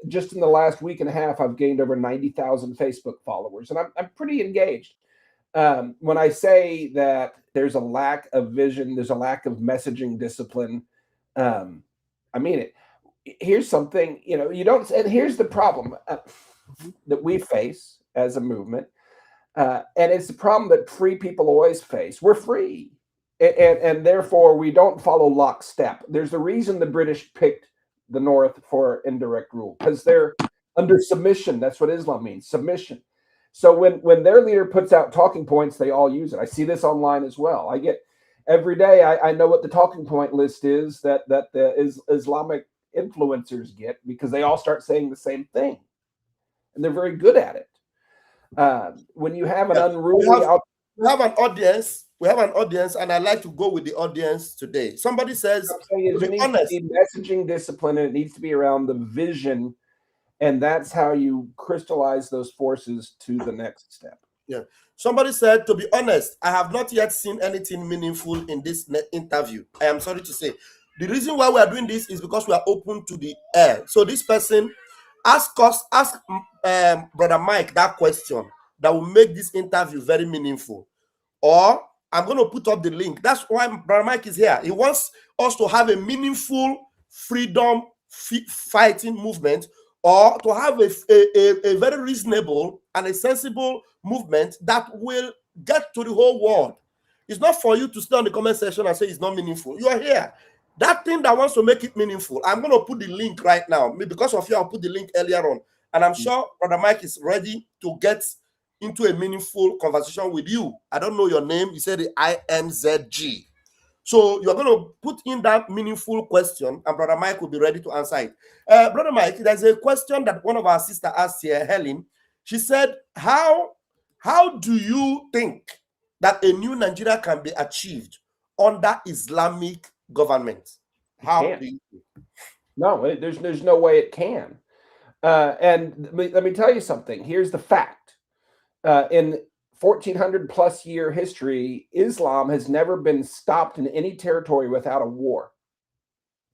just in the last week and a half, I've gained over 90,000 Facebook followers, and I'm pretty engaged. when I say that there's a lack of vision, there's a lack of messaging discipline, I mean it. Here's something, you don't, and here's the problem that we face as a movement. And it's the problem that free people always face. We're free. And therefore, we don't follow lockstep. There's a reason the British picked the North for indirect rule, because they're under submission. That's what Islam means, submission. So when their leader puts out talking points, they all use it. I see this online as well. I get every day, I know what the talking point list is that the Islamic influencers get, because they all start saying the same thing. And they're very good at it. When you have an unruly... We have an audience, and I'd like to go with the audience today. Somebody says, there needs to be messaging discipline, and it needs to be around the vision, and that's how you crystallize those forces to the next step. Yeah. Somebody said, to be honest, I have not yet seen anything meaningful in this interview. I am sorry to say. The reason why we are doing this is because we are open to the air. So this person ask Brother Mike that question that will make this interview very meaningful. Or I'm going to put up the link. That's why Brother Mike is here. He wants us to have a meaningful freedom fighting movement, or to have a very reasonable and a sensible movement that will get to the whole world. It's not for you to stay on the comment section and say it's not meaningful. You are here. That thing that wants to make it meaningful, I'm going to put the link right now. Because of you, I'll put the link earlier on. And I'm sure Brother Mike is ready to get into a meaningful conversation with you. I don't know your name. You said the IMZG. So you're going to put in that meaningful question, and Brother Mike will be ready to answer it. Brother Mike, there's a question that one of our sisters asked here, Helen. She said, how do you think that a new Nigeria can be achieved under Islamic government? How do you think? No, there's no way it can. And let me tell you something. Here's the fact. In 1400 plus year history, Islam has never been stopped in any territory without a war.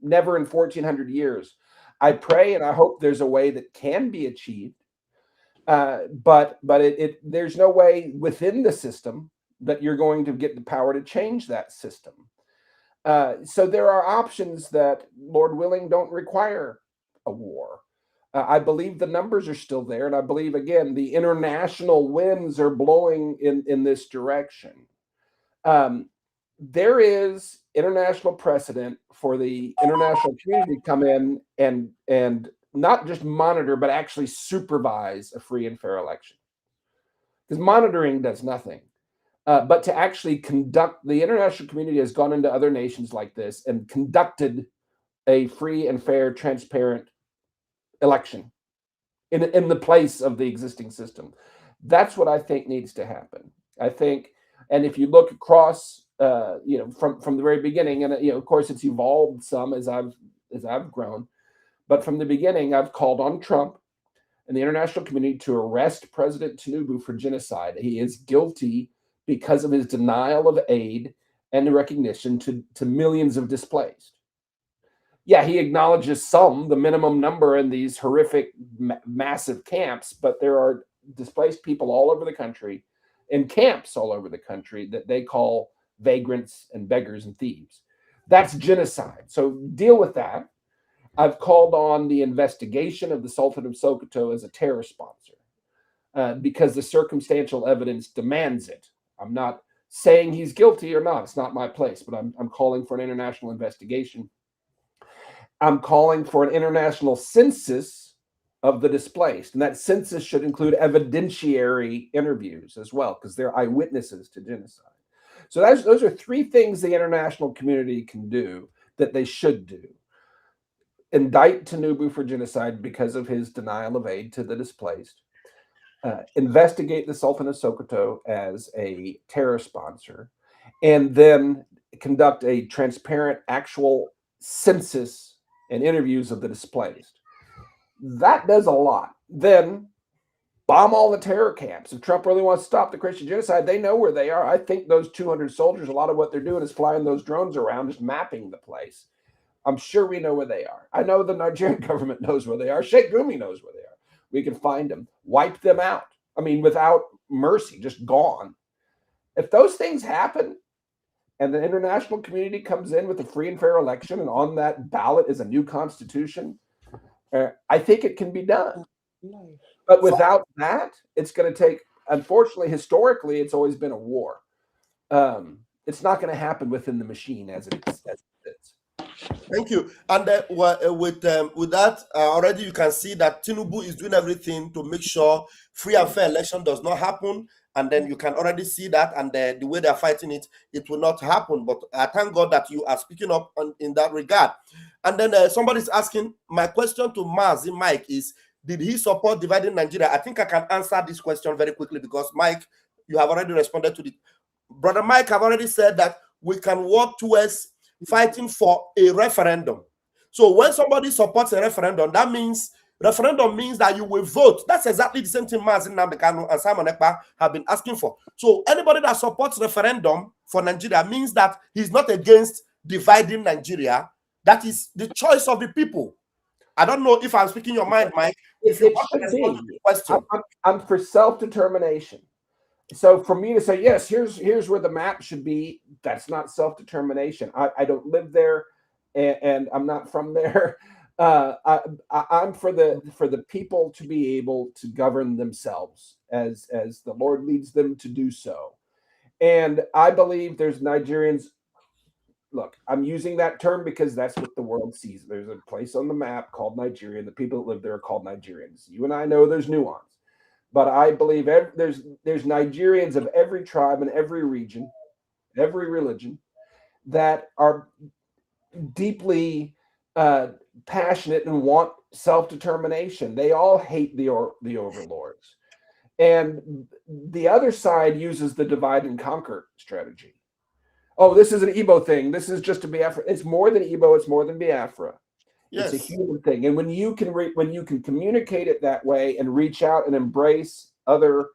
Never in 1400 years. I pray and I hope there's a way that can be achieved. But there's no way within the system that you're going to get the power to change that system. So there are options that, Lord willing, don't require a war. I believe the numbers are still there, and I believe, again, the international winds are blowing in this direction. There is international precedent for the international community to come in and not just monitor, but actually supervise a free and fair election. Because monitoring does nothing. But to actually conduct, the international community has gone into other nations like this and conducted a free and fair, transparent election in the place of the existing system. That's what I think needs to happen. I think, and if you look across, from the very beginning, and of course it's evolved some as I've grown, but from the beginning I've called on Trump and the international community to arrest President Tinubu for genocide. He is guilty because of his denial of aid and the recognition to millions of displaced. Yeah, he acknowledges the minimum number in these horrific, massive camps, but there are displaced people all over the country, in camps all over the country, that they call vagrants and beggars and thieves. That's genocide. So deal with that. I've called on the investigation of the Sultan of Sokoto as a terror sponsor because the circumstantial evidence demands it. I'm not saying he's guilty or not. It's not my place, but I'm calling for an international investigation. I'm calling for an international census of the displaced. And that census should include evidentiary interviews as well, because they're eyewitnesses to genocide. So those are three things the international community can do that they should do. Indict Tinubu for genocide because of his denial of aid to the displaced. Investigate the Sultan of Sokoto as a terror sponsor. And then conduct a transparent, actual census and interviews of the displaced. That does a lot. Then bomb all the terror camps. If Trump really wants to stop the Christian genocide, they know where they are. I think those 200 soldiers, a lot of what they're doing is flying those drones around, just mapping the place. I'm sure we know where they are. I know the Nigerian government knows where they are. Sheikh Gumi knows where they are. We can find them, wipe them out. I mean, without mercy, just gone. If those things happen and the international community comes in with a free and fair election, and on that ballot is a new constitution, I think it can be done. But without that, it's going to take, unfortunately, historically, it's always been a war. It's not going to happen within the machine as it is. Thank you. And with that, already you can see that Tinubu is doing everything to make sure free and fair election does not happen. And then you can already see that, and the way they are fighting it, it will not happen. But I thank God that you are speaking up in that regard. And then somebody's asking, my question to Mazi Mike is, did he support dividing Nigeria? I think I can answer this question very quickly because Mike, you have already responded to it. Brother Mike have already said that we can work towards fighting for a referendum. So when somebody supports a referendum, that means referendum means that you will vote. That's exactly the same thing Mazin Namdekano and Simon Ekpa have been asking for. So anybody that supports referendum for Nigeria means that he's not against dividing Nigeria. That is the choice of the people. I don't know if I'm speaking your mind, Mike. If you want to respond to the question. I'm for self-determination. So for me to say, yes, here's where the map should be, that's not self-determination. I don't live there, and I'm not from there. I'm for the people to be able to govern themselves as the Lord leads them to do so. And I believe there's Nigerians. Look, I'm using that term because that's what the world sees. There's a place on the map called Nigeria, and the people that live there are called Nigerians. You and I know there's nuance. But I believe there's Nigerians of every tribe and every region, every religion, that are deeply passionate and want self-determination. They all hate the overlords. And the other side uses the divide and conquer strategy. Oh, this is an Igbo thing. This is just a Biafra. It's more than Igbo. It's more than Biafra. Yes. It's a human thing. And when you can communicate it that way and reach out and embrace other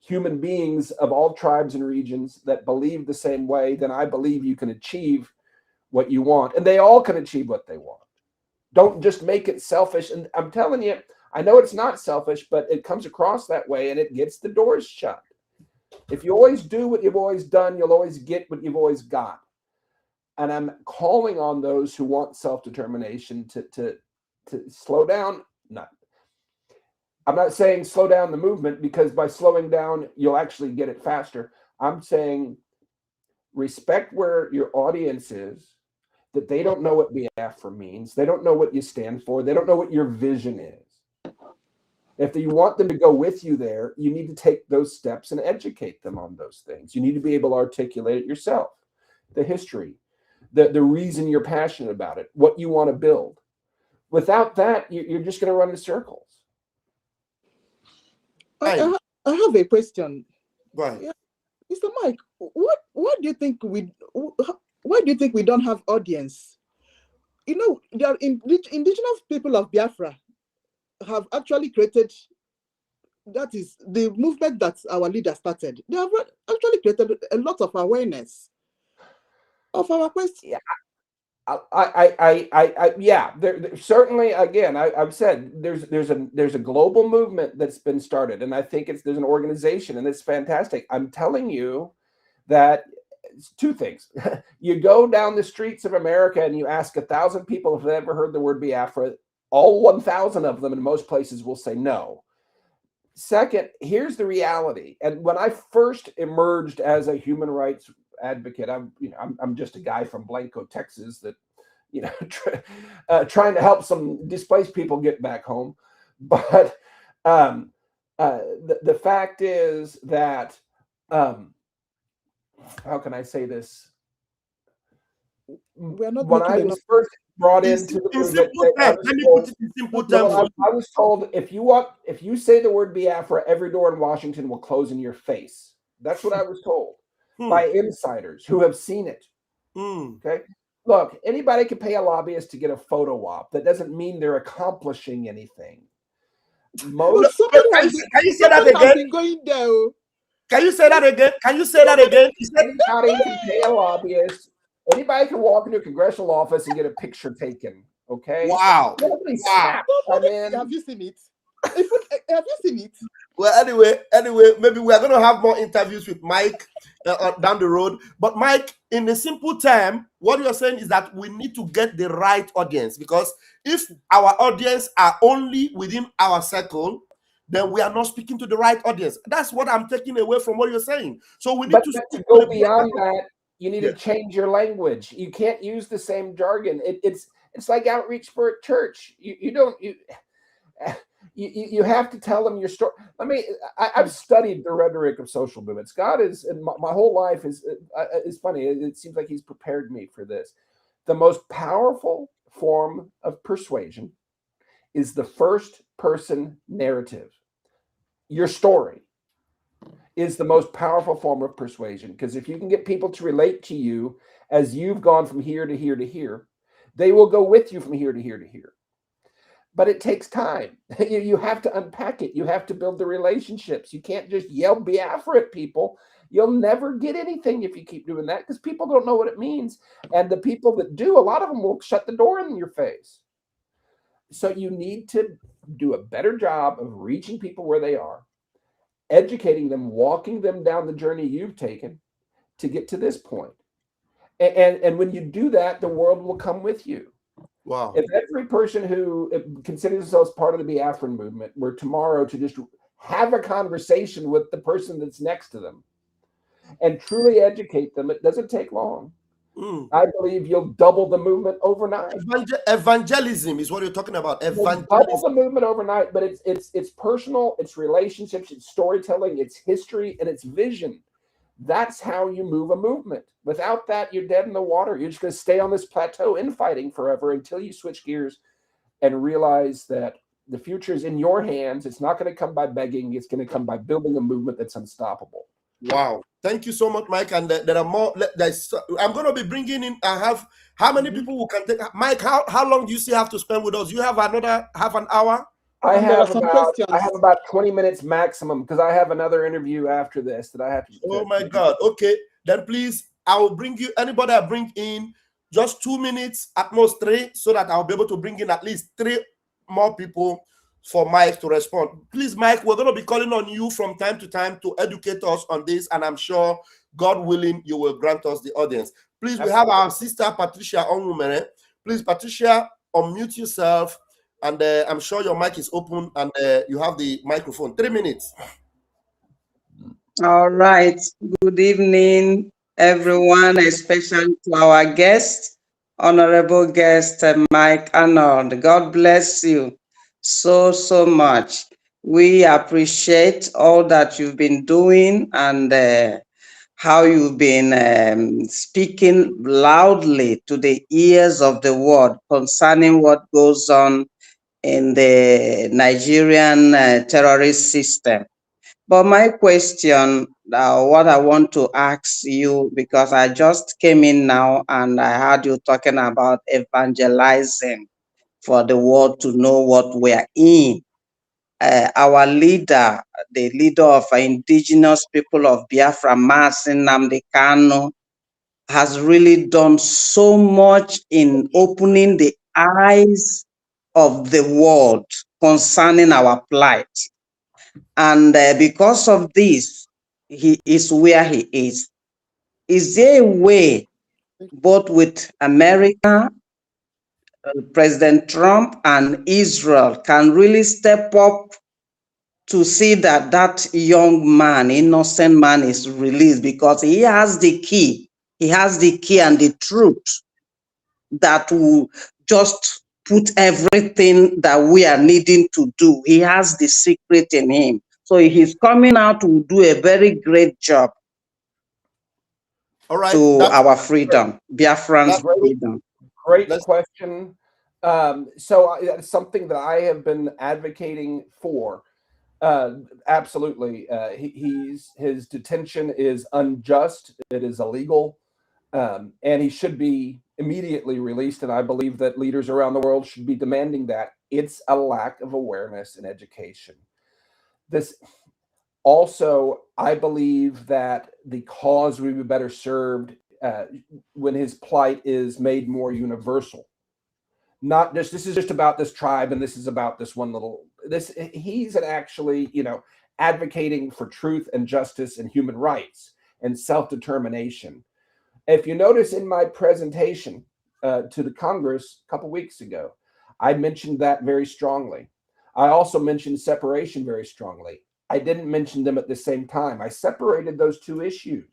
human beings of all tribes and regions that believe the same way, then I believe you can achieve what you want. And they all can achieve what they want. Don't just make it selfish. And I'm telling you, I know it's not selfish, but it comes across that way and it gets the doors shut. If you always do what you've always done, you'll always get what you've always got. And I'm calling on those who want self-determination to slow down. I'm not saying slow down the movement, because by slowing down, you'll actually get it faster. I'm saying respect where your audience is, that they don't know what Biafra means. They don't know what you stand for. They don't know what your vision is. If you want them to go with you there, you need to take those steps and educate them on those things. You need to be able to articulate it yourself, the history, the reason you're passionate about it, what you want to build. Without that, you're just going to run in circles. I have a question. Right. Yeah. Mr. Mike, why do you think we don't have audience? You know, there are indigenous people of Biafra have actually created, that is the movement that our leader started. They have actually created a lot of awareness of our question. Yeah. Yeah, there certainly, again, I've said there's a global movement that's been started, and I think there's an organization, and it's fantastic. I'm telling you that it's two things. You go down the streets of America and you ask 1,000 people if they've ever heard the word Biafra. All 1,000 of them in most places will say no. Second, here's the reality. And when I first emerged as a human rights advocate, I'm just a guy from Blanco, Texas, that trying to help some displaced people get back home. But the fact is that how can I say this? We're not when I was first brought into the movement, I was told if you say the word Biafra, every door in Washington will close in your face. That's what I was told by insiders who have seen it. Okay, look, anybody can pay a lobbyist to get a photo op. That doesn't mean they're accomplishing anything. Can you say that again? Can you say that again? Can you say that again? Anybody can pay a lobbyist. Anybody can walk into a congressional office and get a picture taken. Okay. Wow. Have you seen it? Have you seen it? Well, anyway, maybe we are going to have more interviews with Mike down the road. But Mike, in a simple term, what you're saying is that we need to get the right audience, because if our audience are only within our circle, then we are not speaking to the right audience. That's what I'm taking away from what you're saying. So we need But to to speak go to the beyond that, you need Yeah. to change your language. You can't use the same jargon. It's like outreach for a church. You have to tell them your story. I've studied the rhetoric of social movements. God is, and my whole life is funny. It seems like he's prepared me for this. The most powerful form of persuasion is the first person narrative. Your story is the most powerful form of persuasion, because if you can get people to relate to you as you've gone from here to here to here, they will go with you from here to here to here. But it takes time. You have to unpack it. You have to build the relationships. You can't just yell Biafra at people. You'll never get anything if you keep doing that, because people don't know what it means. And the people that do, a lot of them will shut the door in your face. So you need to do a better job of reaching people where they are, educating them, walking them down the journey you've taken to get to this point. And when you do that, the world will come with you. Wow. If every person who considers themselves part of the Biafran movement were tomorrow to just have a conversation with the person that's next to them and truly educate them, it doesn't take long. I believe you'll double the movement overnight. Evangelism is what you're talking about. You'll double the movement overnight, but it's personal, it's relationships, it's storytelling, it's history, and it's vision. That's how you move a movement. Without that, you're dead in the water. You're just going to stay on this plateau infighting forever until you switch gears and realize that the future is in your hands. It's not going to come by begging. It's going to come by building a movement that's unstoppable. Wow. Thank you so much, Mike. And there are more. I'm going to be bringing in, I have, how many people who can take, Mike, how long do you still have to spend with us? You have another half an hour? I have about 20 minutes maximum, because I have another interview after this that I have to. Oh my God. Okay. Then please, I will bring you, anybody I bring in, just 2 minutes, at most 3, so that I'll be able to bring in at least 3 more people for Mike to respond. Please, Mike, we're going to be calling on you from time to time to educate us on this, and I'm sure, God willing, you will grant us the audience. Please, we have our sister Patricia Onwumere. Please, Patricia, unmute yourself, and I'm sure your mic is open, and you have the microphone. 3 minutes. All right. Good evening, everyone, especially to our guest, honorable guest, Mike Arnold. God bless you so much. We appreciate all that you've been doing and how you've been speaking loudly to the ears of the world concerning what goes on in the Nigerian terrorist system. But my question, what I want to ask you, because I just came in now and I heard you talking about evangelizing for the world to know what we're in. Our leader, the leader of indigenous people of Biafra, Nnamdi Kanu, has really done so much in opening the eyes of the world concerning our plight. And because of this, he is where he is. Is there a way, both with America, President Trump, and Israel, can really step up to see that that young man, innocent man, is released? Because he has the key. He has the key and the truth that will just put everything that we are needing to do. He has the secret in him. So he's coming out to do a very great job. All right, to our freedom, Biafran's freedom. Great question. So it's something that I have been advocating for. Absolutely. His detention is unjust. It is illegal. And he should be immediately released. And I believe that leaders around the world should be demanding that. It's a lack of awareness and education. This also, I believe that the cause would be better served when his plight is made more universal. Not just, this is just about this tribe and this is about this one little, he's an actually, advocating for truth and justice and human rights and self-determination. If you notice in my presentation to the Congress a couple weeks ago, I mentioned that very strongly. I also mentioned separation very strongly. I didn't mention them at the same time. I separated those two issues,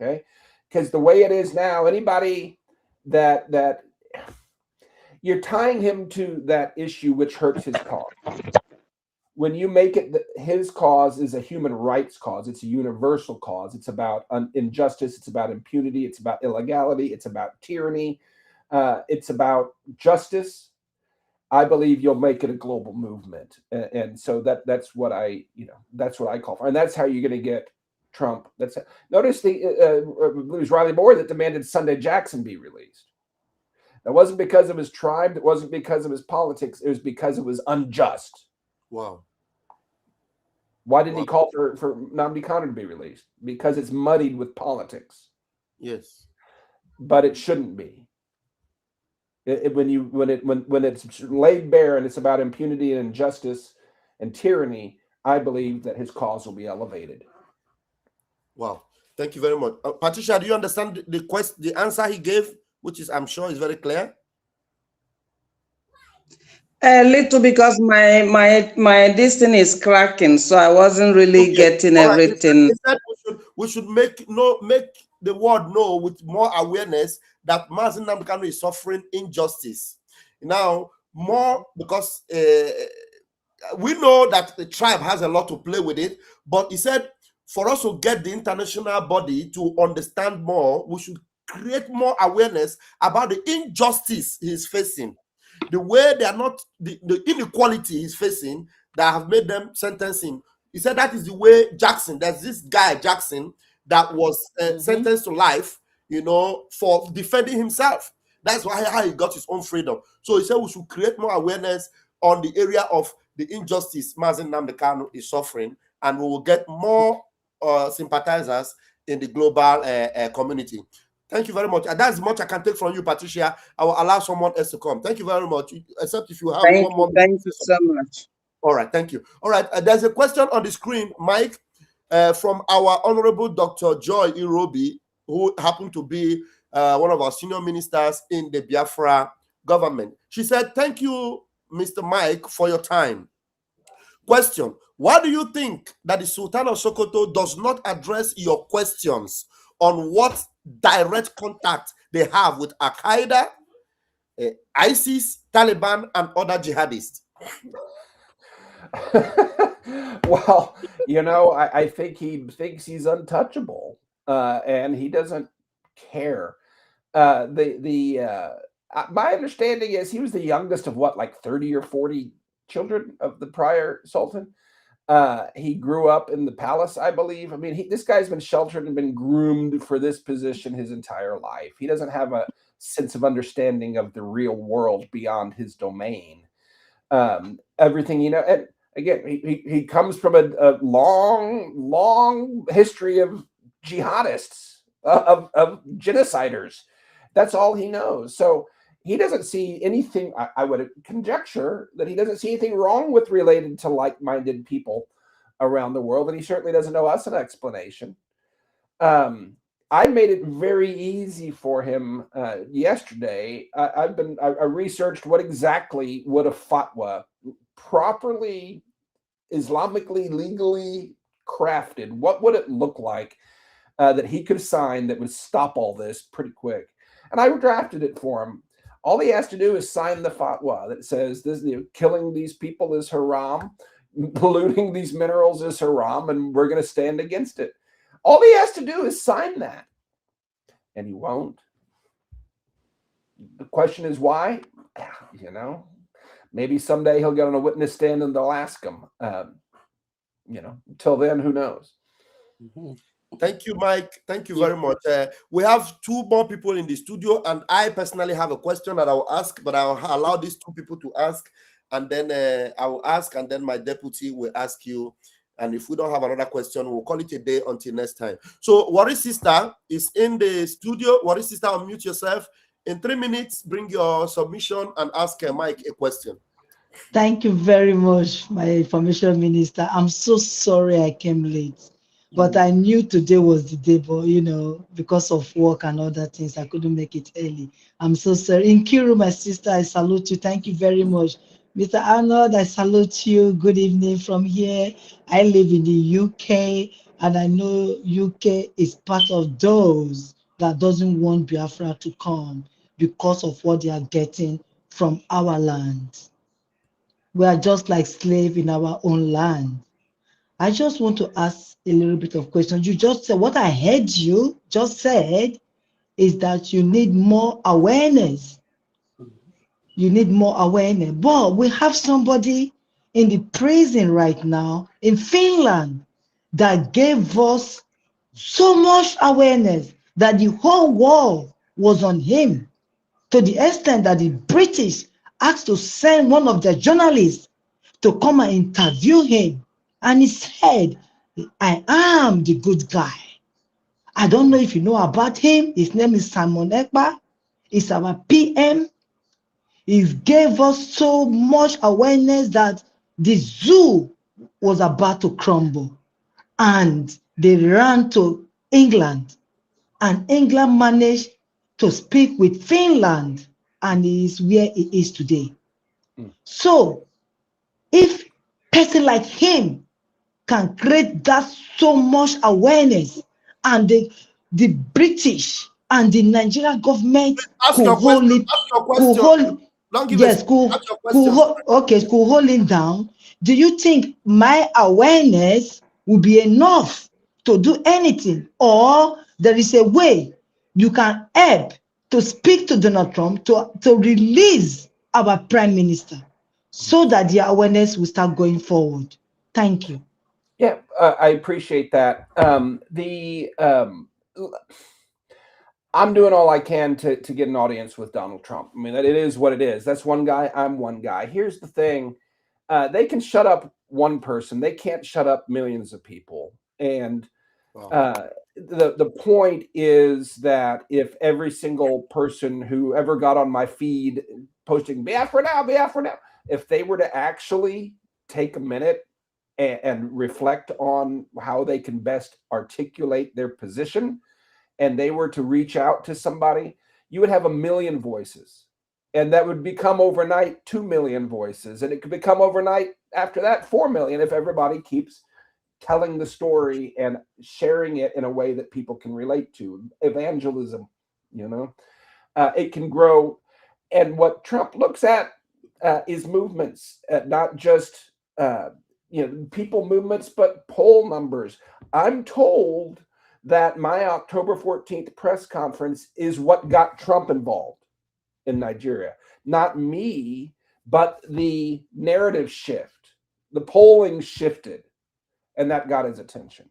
okay? Because the way it is now, anybody that you're tying him to that issue which hurts his cause. When you make it his cause is a human rights cause, it's a universal cause. It's about injustice, it's about impunity, it's about illegality, it's about tyranny, it's about justice. I believe you'll make it a global movement, and so that's what I call for, and that's how you're going to get Trump. Notice it was Riley Moore that demanded Sunday Jackson be released. That wasn't because of his tribe. It wasn't because of his politics. It was because it was unjust. Wow. Why didn't he call for Nnamdi Kanu to be released? Because it's muddied with politics. Yes. But it shouldn't be. When it's laid bare and it's about impunity and injustice and tyranny, I believe that his cause will be elevated. Wow. Thank you very much. Patricia, do you understand the answer he gave, which is, I'm sure, is very clear? A little, because my this thing is cracking, so I wasn't really getting everything. He said we should make the world know with more awareness that Mazi Nnamdi Kanu is suffering injustice. Now, more because we know that the tribe has a lot to play with it, but he said for us to get the international body to understand more, we should create more awareness about the injustice he's facing. The way they are not, the inequality he's facing that have made them sentence him. He said that is the way Jackson, there's this guy, Jackson, that was sentenced to life, for defending himself. That's how he got his own freedom. So he said we should create more awareness on the area of the injustice Mazi Nnamdi Kanu is suffering, and we will get more sympathizers in the global community. Thank you very much. And that's much I can take from you, Patricia. I will allow someone else to come. Thank you very much. Except if you have one more. Thank you so much. All right, thank you. All right, there's a question on the screen, Mike, from our Honorable Dr. Joy Irobi, who happened to be one of our senior ministers in the Biafra government. She said, thank you, Mr. Mike, for your time. Question: why do you think that the Sultan of Sokoto does not address your questions on what direct contact they have with Al-Qaeda, ISIS, Taliban, and other jihadists? Well, I think he thinks he's untouchable, and he doesn't care. My understanding is he was the youngest of like 30 or 40 children of the prior sultan. He grew up in the palace, I believe. I mean, this guy's been sheltered and been groomed for this position his entire life. He doesn't have a sense of understanding of the real world beyond his domain. Everything, and again, he comes from a long history of jihadists, of genociders. That's all he knows. So he doesn't see anything. I would conjecture that he doesn't see anything wrong with related to like-minded people around the world, and he certainly doesn't know us an explanation. I made it very easy for him yesterday. I researched what exactly would a fatwa, properly Islamically, legally crafted, what would it look like that he could sign that would stop all this pretty quick. And I drafted it for him. All he has to do is sign the fatwa that says this, killing these people is haram, polluting these minerals is haram, and we're going to stand against it. All he has to do is sign that, and he won't. The question is why? Maybe someday he'll get on a witness stand and they'll ask him. Until then, who knows? Thank you, Mike. Thank you very much. We have two more people in the studio, and I personally have a question that I will ask, but I'll allow these two people to ask, and then I will ask, and then my deputy will ask you. And if we don't have another question, we'll call it a day until next time. So, Worry Sister is in the studio. Worry Sister, unmute yourself. In 3 minutes, bring your submission and ask Mike a question. Thank you very much, my information minister. I'm so sorry I came late, but I knew today was the day, but because of work and other things, I couldn't make it early. I'm so sorry. Nkiru, my sister, I salute you. Thank you very much. Mr. Arnold, I salute you. Good evening from here. I live in the UK, and I know UK is part of those that doesn't want Biafra to come because of what they are getting from our land. We are just like slaves in our own land. I just want to ask a little bit of questions. You just said, what I heard you just said is that you need more awareness. You need more awareness. But we have somebody in the prison right now in Finland that gave us so much awareness that the whole world was on him, to the extent that the British asked to send one of their journalists to come and interview him. And he said, I am the good guy. I don't know if you know about him. His name is Simon Ekpa. He's our PM. He gave us so much awareness that the zoo was about to crumble. And they ran to England. And England managed to speak with Finland. And he is where he is today. So if person like him can create that so much awareness, and the British and the Nigerian government Ask could your hold question. it, Ask your could question. hold, Don't give yes, a could ask your question. could hold it down. Do you think my awareness will be enough to do anything, or there is a way you can help to speak to Donald Trump to release our prime minister, so that the awareness will start going forward? Thank you. Yeah, I appreciate that. I'm doing all I can to get an audience with Donald Trump. I mean, it is what it is. That's one guy. I'm one guy. Here's the thing. They can shut up one person. They can't shut up millions of people. And the point is that if every single person who ever got on my feed posting Biafra now, if they were to actually take a minute and reflect on how they can best articulate their position, and they were to reach out to somebody, you would have 1 million voices. And that would become overnight 2 million voices. And it could become overnight after that 4 million if everybody keeps telling the story and sharing it in a way that people can relate to. Evangelism, it can grow. And what Trump looks at is movements, not just people movements, but poll numbers. I'm told that my October 14th press conference is what got Trump involved in Nigeria. Not me, but the narrative shift. The polling shifted, and that got his attention.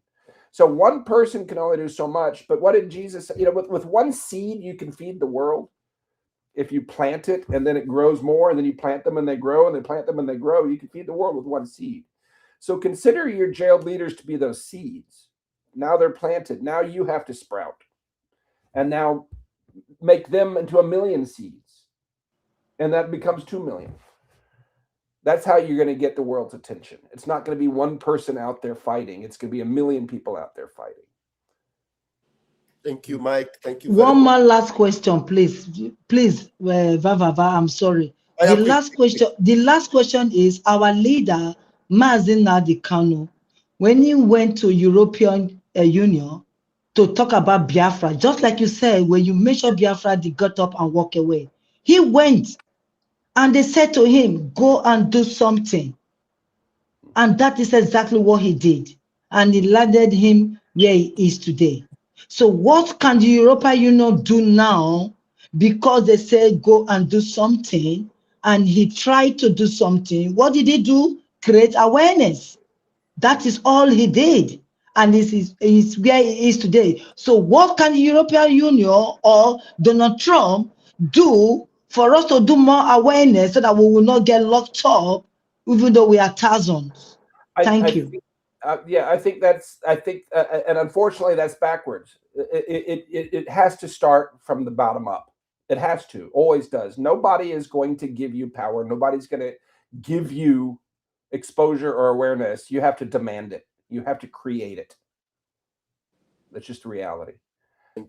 So one person can only do so much, but what did Jesus say? With one seed, you can feed the world. If you plant it and then it grows more, and then you plant them and they grow, and they plant them and they grow, you can feed the world with one seed. So consider your jailed leaders to be those seeds. Now they're planted. Now you have to sprout. And now make them into 1 million seeds. And that becomes 2 million. That's how you're going to get the world's attention. It's not going to be one person out there fighting. It's going to be 1 million people out there fighting. Thank you, Mike. Thank you very One much. more last question, please. Please, Vava, I'm sorry. The last question is, our leader, Mazi Nnamdi Kanu, when he went to European Union to talk about Biafra, just like you said, when you mentioned Biafra, they got up and walked away. He went and they said to him, go and do something. And that is exactly what he did. And it landed him where he is today. So what can the European Union do now? Because they said go and do something, and he tried to do something. What did he do? Create awareness. That is all he did. And is where he is today. So what can the European Union or Donald Trump do for us to do more awareness so that we will not get locked up, even though we are thousands? Thank you. I think and unfortunately that's backwards. It has to start from the bottom up. It has to, always does. Nobody is going to give you power. Nobody's going to give you exposure or awareness. You have to demand it. You have to create it. That's just a reality.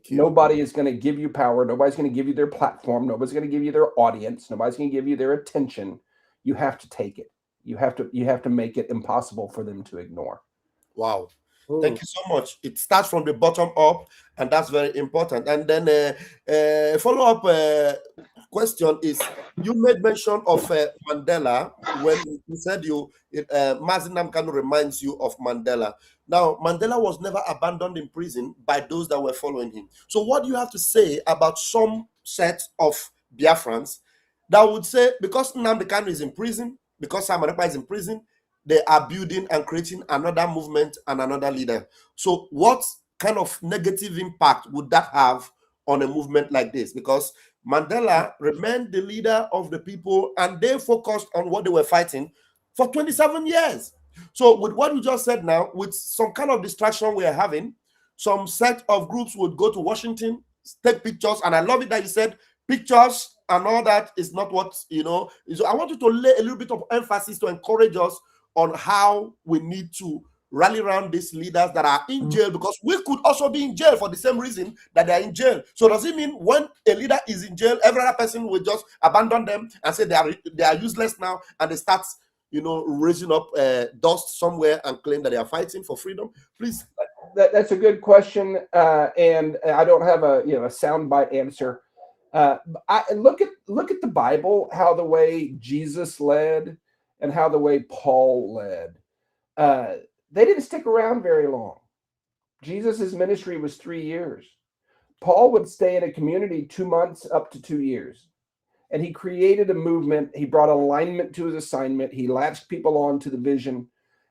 Nobody is going to give you power. Nobody's going to give you their platform. Nobody's going to give you their audience. Nobody's going to give you their attention. You have to take it. You have to make it impossible for them to ignore. Wow. Thank you so much. It starts from the bottom up, and that's very important. And then a follow-up question is, you made mention of Mandela when you said Mazi Namkanu reminds you of Mandela. Now, Mandela was never abandoned in prison by those that were following him. So what do you have to say about some set of Biafrans that would say, because Nnamdi Kanu is in prison, because Sam Arepa is in prison, they are building and creating another movement and another leader? So what kind of negative impact would that have on a movement like this? Because Mandela remained the leader of the people, and they focused on what they were fighting for 27 years. So with what you just said now, with some kind of distraction we are having, some set of groups would go to Washington, take pictures, and I love it that you said pictures and all that is not what, So I want you to lay a little bit of emphasis to encourage us on how we need to rally around these leaders that are in jail, because we could also be in jail for the same reason that they are in jail. So does it mean when a leader is in jail, every other person will just abandon them and say they are useless now, and they start raising up dust somewhere and claim that they are fighting for freedom? Please. That's a good question, and I don't have a soundbite answer. I look at the Bible, how the way Jesus led and how the way Paul led. They didn't stick around very long. Jesus's ministry was 3 years. Paul would stay in a community 2 months up to 2 years. And he created a movement. He brought alignment to his assignment. He latched people on to the vision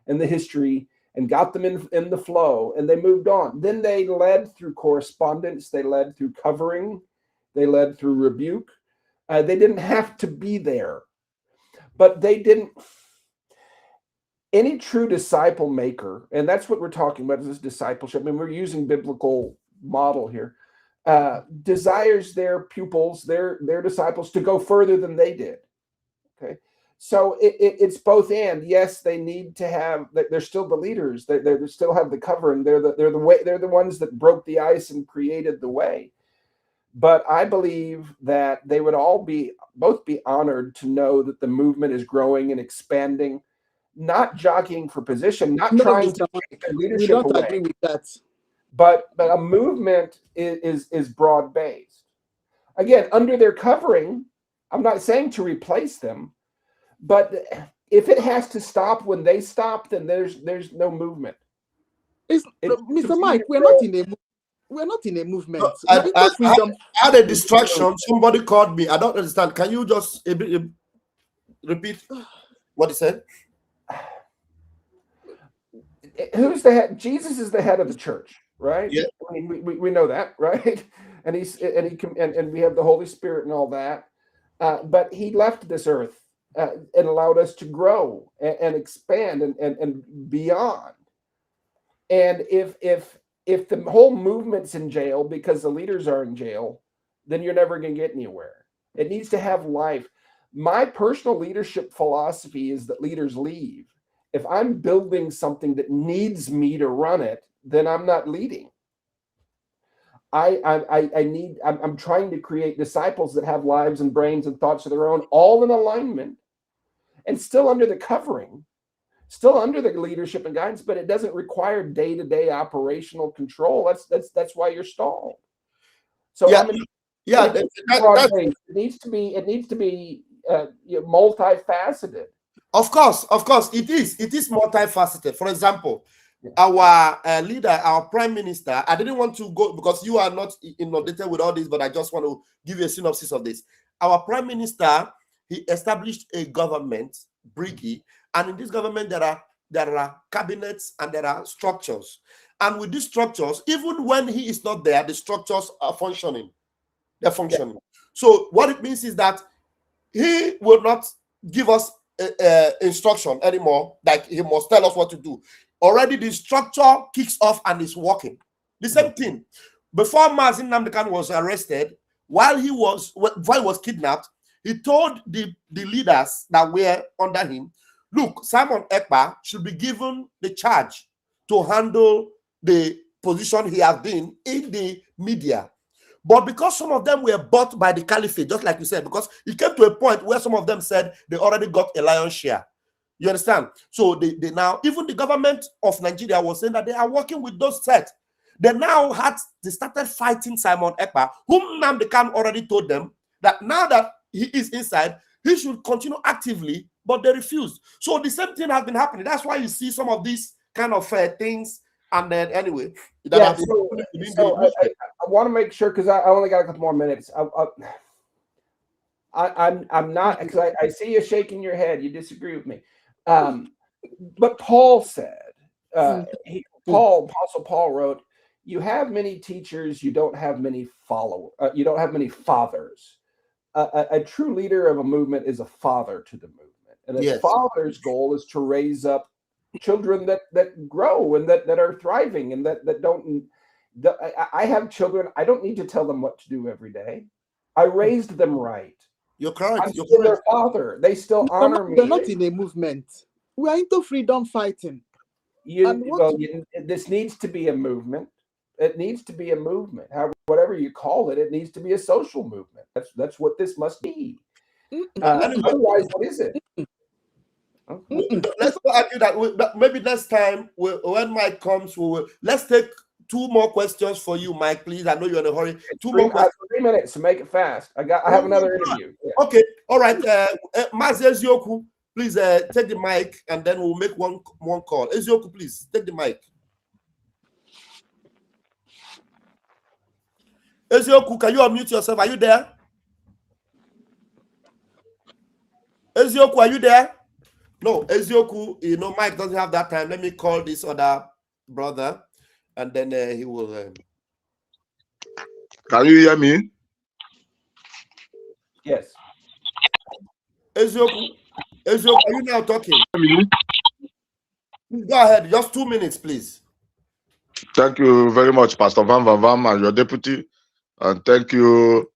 and the history and got them in the flow, and they moved on. Then they led through correspondence. They led through covering. They led through rebuke. They didn't have to be there, but they didn't. Any true disciple maker, and that's what we're talking about, is this discipleship. I mean, we're using biblical model here. Desires their pupils, their disciples, to go further than they did. Okay, so it's both and. Yes, they need to have. They're still the leaders. They still have the covering. They're the way. They're the ones that broke the ice and created the way. But I believe that they would both be honored to know that the movement is growing and expanding, not jockeying for position, not trying to take their leadership we don't away. agree with that. But a movement is broad-based. Again, under their covering, I'm not saying to replace them, but if it has to stop when they stop, then there's no movement. Mr. Mike, we're not in a movement. No, I had a distraction. Somebody called me. I don't understand. Can you just repeat what he said? Who's the head? Jesus is the head of the church, right? Yeah. I mean, we know that, right? And and we have the Holy Spirit and all that. But he left this earth and allowed us to grow and expand and beyond. And if the whole movement's in jail because the leaders are in jail, then you're never going to get anywhere. It needs to have life. My personal leadership philosophy is that leaders leave. If I'm building something that needs me to run it, then I'm not leading. I'm trying to create disciples that have lives and brains and thoughts of their own, all in alignment, and still under the covering, still under the leadership and guidance, but it doesn't require day-to-day operational control. That's why you're stalled. So Yeah, it needs to be multifaceted. Of course, it is multifaceted. For example, our leader, our prime minister, I didn't want to go because you are not inundated with all this, but I just want to give you a synopsis of this. Our prime minister, he established a government, Briggy, and in this government there are cabinets and there are structures. And with these structures, even when he is not there, the structures are functioning. They're functioning. Yeah. So what it means is that he will not give us instruction anymore, like he must tell us what to do. Already the structure kicks off and is working. The same thing. Before Mazi Nnamdi Kanu was arrested, while he was kidnapped, He told the leaders that were under him, look, Simon Ekpa should be given the charge to handle the position he has been in the media. But because some of them were bought by the caliphate, just like you said, because it came to a point where some of them said they already got a lion's share. You understand? So they now, even the government of Nigeria was saying that they are working with those sets. They started fighting Simon Ekpa, whom Nnamdi Kanu already told them that now that he is inside, he should continue actively, but they refused. So the same thing has been happening. That's why you see some of these kind of things. And then anyway, yeah, I want to make sure, because I only got a couple more minutes. I'm not, because I see you shaking your head. You disagree with me. But Paul said, Apostle Paul wrote, you have many teachers, you don't have many followers, you don't have many fathers. A true leader of a movement is a father to the movement. And a father's goal is to raise up children that grow and that are thriving and that don't. I have children. I don't need to tell them what to do every day. I raised them right. You're correct. I'm still their father. They still honor me. They're not in a movement. We are into freedom fighting. This needs to be a movement. It needs to be a movement. Whatever you call it, it needs to be a social movement. That's what this must be. Otherwise, what is it? Let's argue that maybe next time when Mike comes, let's take 2 more questions for you, Mike. Please, I know you're in a hurry. 2 more questions. 3 minutes, so make it fast. I have another interview. Yeah. Okay, all right. Mazi Ezioku, please take the mic, and then we'll make one call. Ezioku, please take the mic. Ezioku, can you unmute yourself? Are you there? Ezioku, are you there? No, Ezioku, Mike doesn't have that time. Let me call this other brother, and then he will. Can you hear me? Yes. Ezioku, are you now talking? Go ahead. Just 2 minutes, please. Thank you very much, Pastor Van and your deputy. And thank you,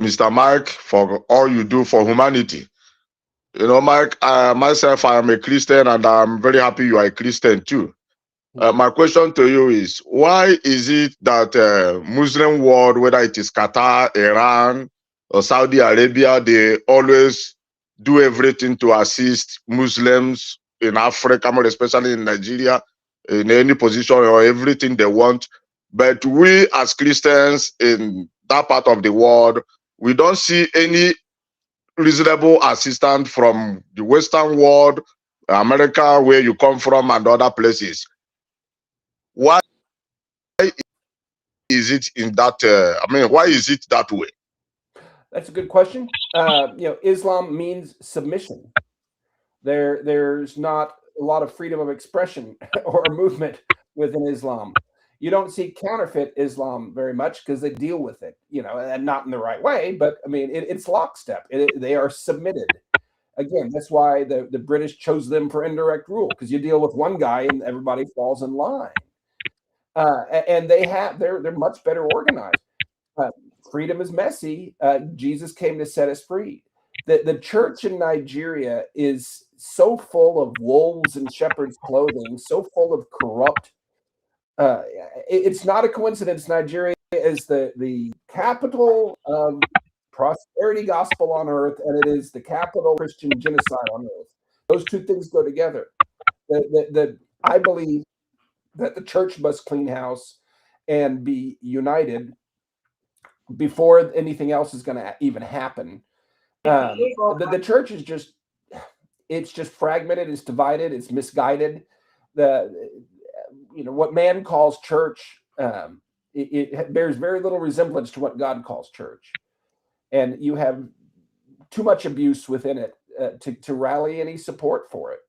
Mr. Mike, for all you do for humanity. Mike, myself, I am a Christian, and I'm very happy you are a Christian too. My question to you is, why is it that Muslim world, whether it is Qatar, Iran, or Saudi Arabia, they always do everything to assist Muslims in Africa, more especially in Nigeria, in any position or everything they want? But we as Christians in that part of the world, we don't see any reasonable assistance from the Western world, America, where you come from, and other places. Why is it in that? Why is it that way? That's a good question. Islam means submission. There's not a lot of freedom of expression or movement within Islam. You don't see counterfeit Islam very much because they deal with it, and not in the right way. But it's lockstep. They are submitted. Again, that's why the British chose them for indirect rule, because you deal with one guy and everybody falls in line. And they're much better organized. Freedom is messy. Jesus came to set us free. The church in Nigeria is so full of wolves in shepherd's clothing, so full of corrupt. It's not a coincidence Nigeria is the capital of prosperity gospel on earth, and it is the capital of Christian genocide on earth. Those two things go together. I believe that the church must clean house and be united before anything else is going to even happen. The church is just fragmented, it's divided, it's misguided. What man calls church, it bears very little resemblance to what God calls church. And you have too much abuse within it to rally any support for it.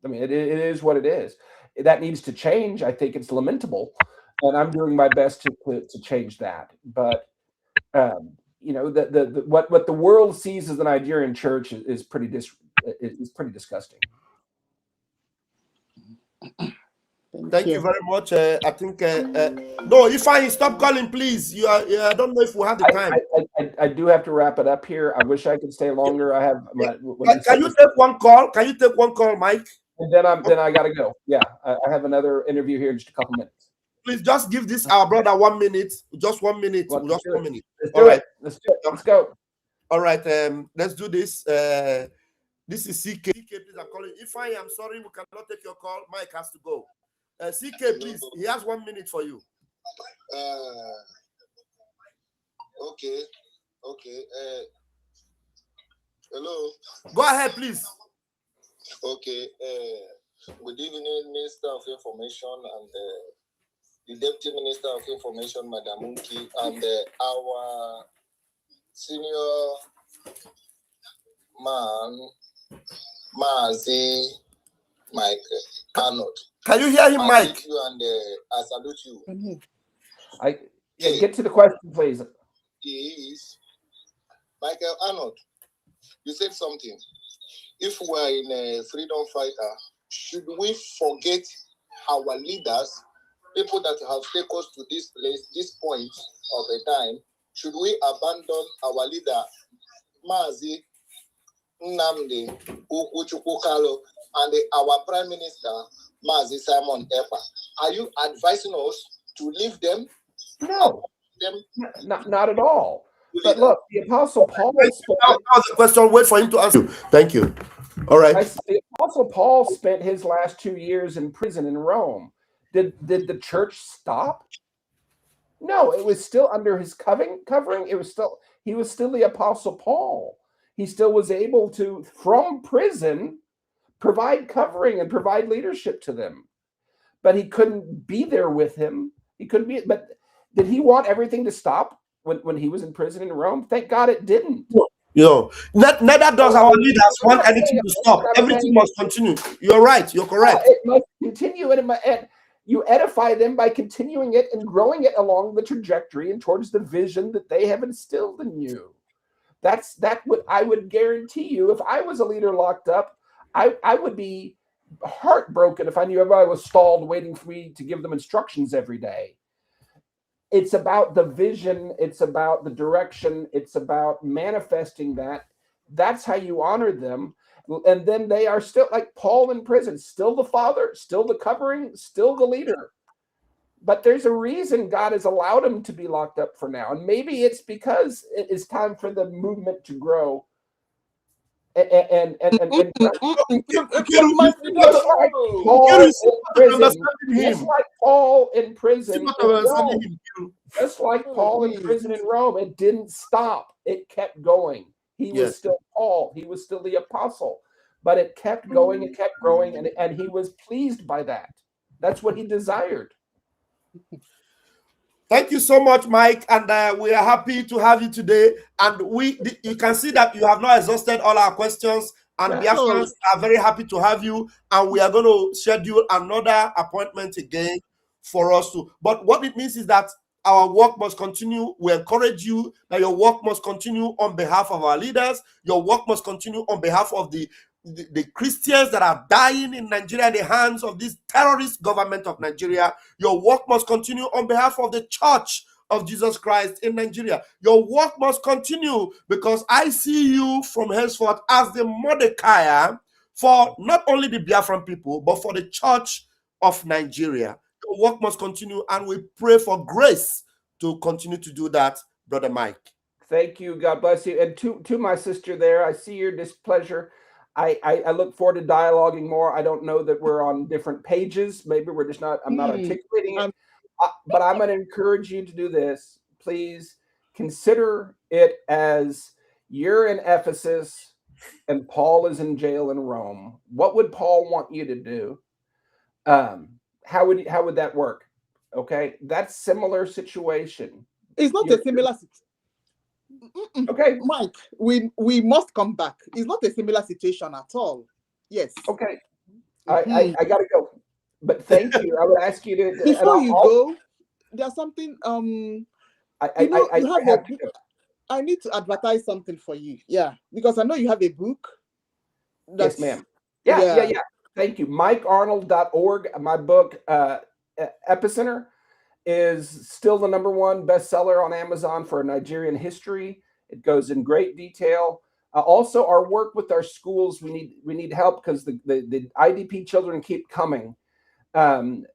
It is what it is. That needs to change. I think it's lamentable, and I'm doing my best to change that. But what the world sees as the Nigerian church is pretty disgusting. Thank you very much. I think no, if I stop calling, please. I don't know if we have the time. I do have to wrap it up here. I wish I could stay longer. I have. Can you take one call? Can you take one call, Mike? And then I got to go. Yeah, I have another interview here in just a couple minutes. Please just give this our brother 1 minute. Just 1 minute. Well, just 1 minute. All right. Let's do it. Let's go. All right. Let's do this. This is CK. CK, please. I'm calling. If I am sorry, we cannot take your call. Mike has to go. CK, please. He has 1 minute for you. Okay. Hello. Go ahead, please. Okay. Good evening, Minister of Information and the Deputy Minister of Information, Madam Munki, and our senior man, Mazi Mike Arnold. Can you hear him, Mike? You and I salute you. Get to the question, please. Is Michael Arnold, you said something. If we are in a freedom fighter, should we forget our leaders, people that have taken us to this place, this point of a time? Should we abandon our leader, Mazi Nnamdi Ukuchukwu and our Prime Minister, Mazi Simon Ekpa? Are you advising us to leave them? No, not at all. But look, the Apostle Paul. The question. Wait for him to answer. Thank you. All right. The Apostle Paul spent his last 2 years in prison in Rome. Did the church stop? No, it was still under his covering. He was still the Apostle Paul. He still was able to, from prison, provide covering and provide leadership to them. But he couldn't be there with him. He couldn't be. But did he want everything to stop when he was in prison in Rome? Thank God it didn't. Neither does our leaders want anything to stop. Everything must continue. You're right. You're correct. It must continue, and you edify them by continuing it and growing it along the trajectory and towards the vision that they have instilled in you. That's what I would guarantee you. If I was a leader locked up, I would be heartbroken if I knew everybody was stalled waiting for me to give them instructions every day. It's about the vision. It's about the direction. It's about manifesting that. That's how you honor them. And then they are still, like Paul in prison, still the father, still the covering, still the leader. But there's a reason God has allowed him to be locked up for now. And maybe it's because it is time for the movement to grow. And just like Paul in prison in Rome, it didn't stop. It kept going. He was still Paul. He was still the apostle. But it kept going, it kept growing, and he was pleased by that. That's what he desired. Thank you so much, Mike, and we are happy to have you today. And you can see that you have not exhausted all our questions, and Biafrans are very happy to have you. And we are going to schedule another appointment again for us to. But what it means is that our work must continue. We encourage you that your work must continue on behalf of our leaders. Your work must continue on behalf of the Christians that are dying in Nigeria in the hands of this terrorist government of Nigeria. Your work must continue on behalf of the Church of Jesus Christ in Nigeria. Your work must continue because I see you from henceforth as the MORDECAI for not only the Biafran people, but for the Church of Nigeria. Your work must continue, and we pray for grace to continue to do that, Brother Mike. Thank you. God bless you. And to my sister there, I see your displeasure. I look forward to dialoguing more. I don't know that we're on different pages. Maybe we're just not, I'm not articulating it. But I'm going to encourage you to do this. Please consider it as you're in Ephesus and Paul is in jail in Rome. What would Paul want you to do? How would that work? Okay. That's similar situation. It's not a similar situation. Okay, Mike, we must come back. It's not a similar situation at all. Yes. Okay. I gotta go. But thank you. I would ask you to before you go, there's something I need to advertise something for you. Yeah, because I know you have a book. Yes, ma'am. Yeah. Thank you. MikeArnold.org. My book, Epicenter, is still the #1 bestseller on Amazon for Nigerian history. It goes in great detail. Also, our work with our schools, we need help because the IDP children keep coming.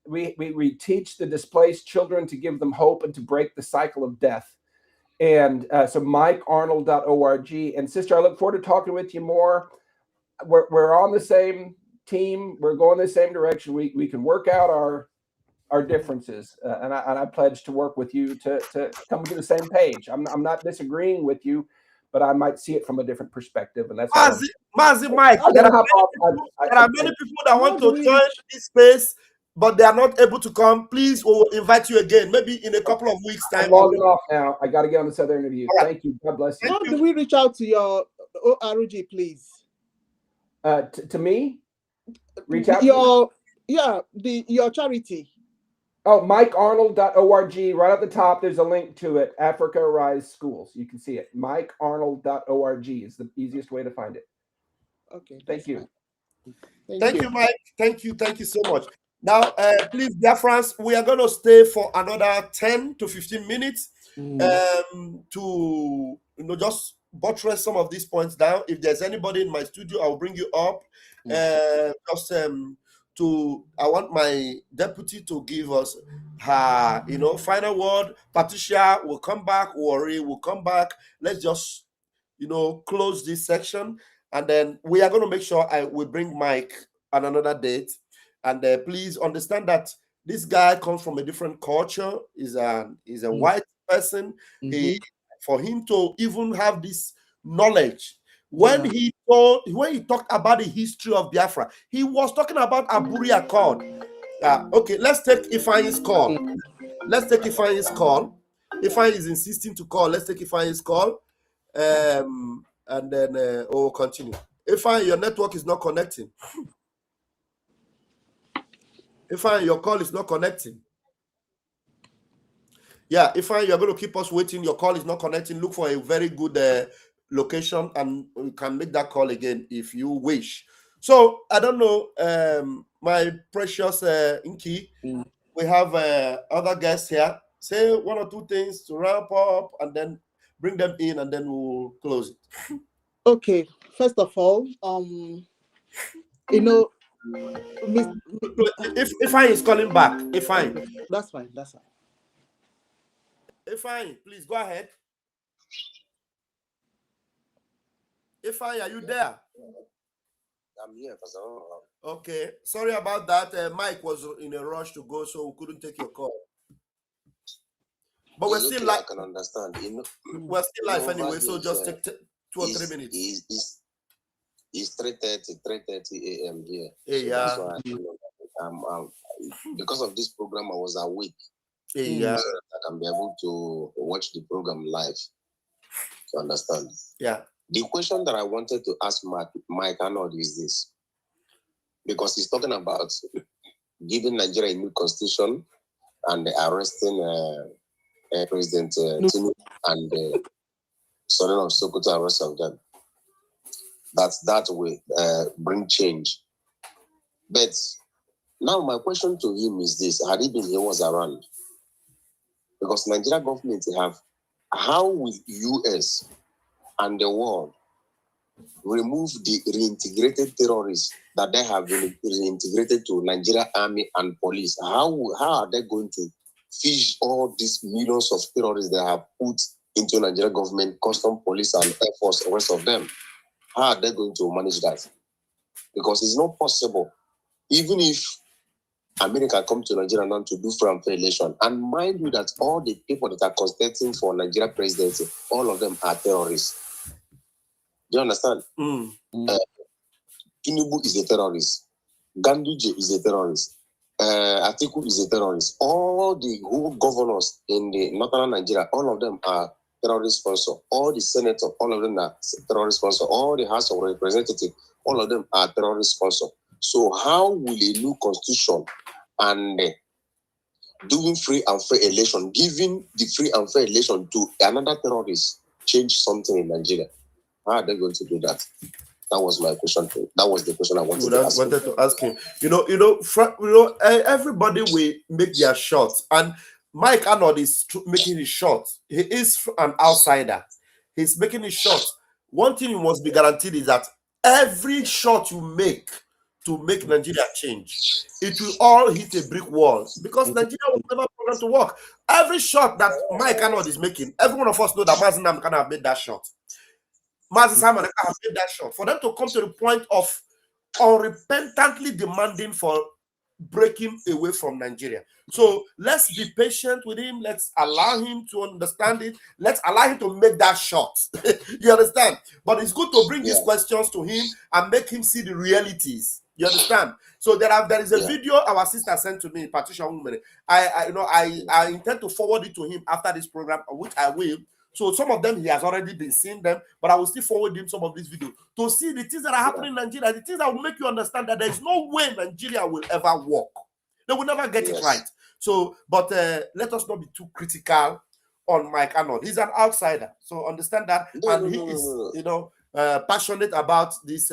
We teach the displaced children to give them hope and to break the cycle of death. And so MikeArnold.org. And sister, I look forward to talking with you more. We're on the same team. We're going the same direction. We can work out our differences, and I pledge to work with you to come to the same page. I'm not disagreeing with you, but I might see it from a different perspective, and that's Mazi Mike. There are many people that want to join this space, but they are not able to come. Please, we will invite you again, maybe in a couple of weeks' time. I'm logging off now. I got to get on this other interview. Right. Thank you. God bless you. How do we reach out to your ORG, please? To me, reach out. Your charity. Oh, MikeArnold.org. Right at the top, there's a link to it. Africa Rise Schools. You can see it. MikeArnold.org is the easiest way to find it. Okay. Thank you. Thank you, Mike. Thank you so much. Now, please, dear friends, we are going to stay for another 10 to 15 minutes to just buttress some of these points down. If there's anybody in my studio, I'll bring you up. I want my deputy to give us her, final word. Patricia will come back. Worry will come back. Let's just, close this section, and then we are going to make sure I will bring Mike on another date. And please understand that this guy comes from a different culture. He's a white person. For him to even have this knowledge. When he talked about the history of Biafra, he was talking about Aburi Accord. Okay, let's take Ifeanyi's call. Ifeanyi is insisting to call. Let's take Ifeanyi's call. And then we'll continue. Ifeanyi, your network is not connecting. Ifeanyi, your call is not connecting. Yeah, Ifeanyi, you're going to keep us waiting. Your call is not connecting. Look for a very good location, and you can make that call again if you wish. So I don't know, my precious Inky, we have other guests here. Say one or two things to wrap up, and then bring them in, and then we'll close it. Okay. First of all, if I is calling back, okay, that's fine. Ifeanyi, please go ahead. Ifeanyi, are you there? I'm here, Pastor. Okay, sorry about that. Mike was in a rush to go, so we couldn't take your call. But we're still live. I can understand. We're still live anyway, so just take 2 or 3 minutes. It's 3:30 a.m. here. Hey, so that's why because of this program, I was awake. Hey, so that I can be able to watch the program live. To understand. Yeah. The question that I wanted to ask Mike Arnold is this. Because he's talking about giving Nigeria a new constitution and arresting President Tinubu and Son of Sokoto and rest of them. That way bring change. But now my question to him is this: had he been, he was around? Because Nigeria government how will US and the world remove the reintegrated terrorists that they have been reintegrated to Nigeria Army and police? How are they going to fish all these millions of terrorists they have put into Nigeria government, custom police and air force, the rest of them? How are they going to manage that? Because it's not possible. Even if America come to Nigeria now to do free and fair election, and mind you that all the people that are contesting for Nigeria presidency, all of them are terrorists. Do you understand? Tinubu is a terrorist. Ganduje is a terrorist. Atiku is a terrorist. All the whole governors in the northern Nigeria, all of them are terrorist sponsor. All the senators, all of them are terrorist sponsor. All the House of Representatives, all of them are terrorist sponsor. So how will a new constitution and doing free and fair election, giving the free and fair election to another terrorist, change something in Nigeria? How are they going to do that? That was my question. That was the question I wanted to ask him. Everybody will make their shots, and Mike Arnold is making his shots. He is an outsider. He's making his shots. One thing you must be guaranteed is that every shot you make to make Nigeria change, it will all hit a brick wall, because Nigeria will never program to work. Every shot that Mike Arnold is making, every one of us know that Mazi Nnamdi Kanu have made that shot. Mazi Simon have made that shot. For them to come to the point of unrepentantly demanding for breaking away from Nigeria. So let's be patient with him. Let's allow him to understand it. Let's allow him to make that shot. You understand? But it's good to bring these questions to him and make him see the realities. You understand? So there is a video our sister sent to me, Patricia Umere. I intend to forward it to him after this program, which I will. So some of them he has already been seeing them, but I will still forward him some of these videos to see the things that are happening in Nigeria, the things that will make you understand that there is no way Nigeria will ever work. They will never get it right. So, but let us not be too critical on Mike Arnold. He's an outsider, so understand that, he is passionate about this,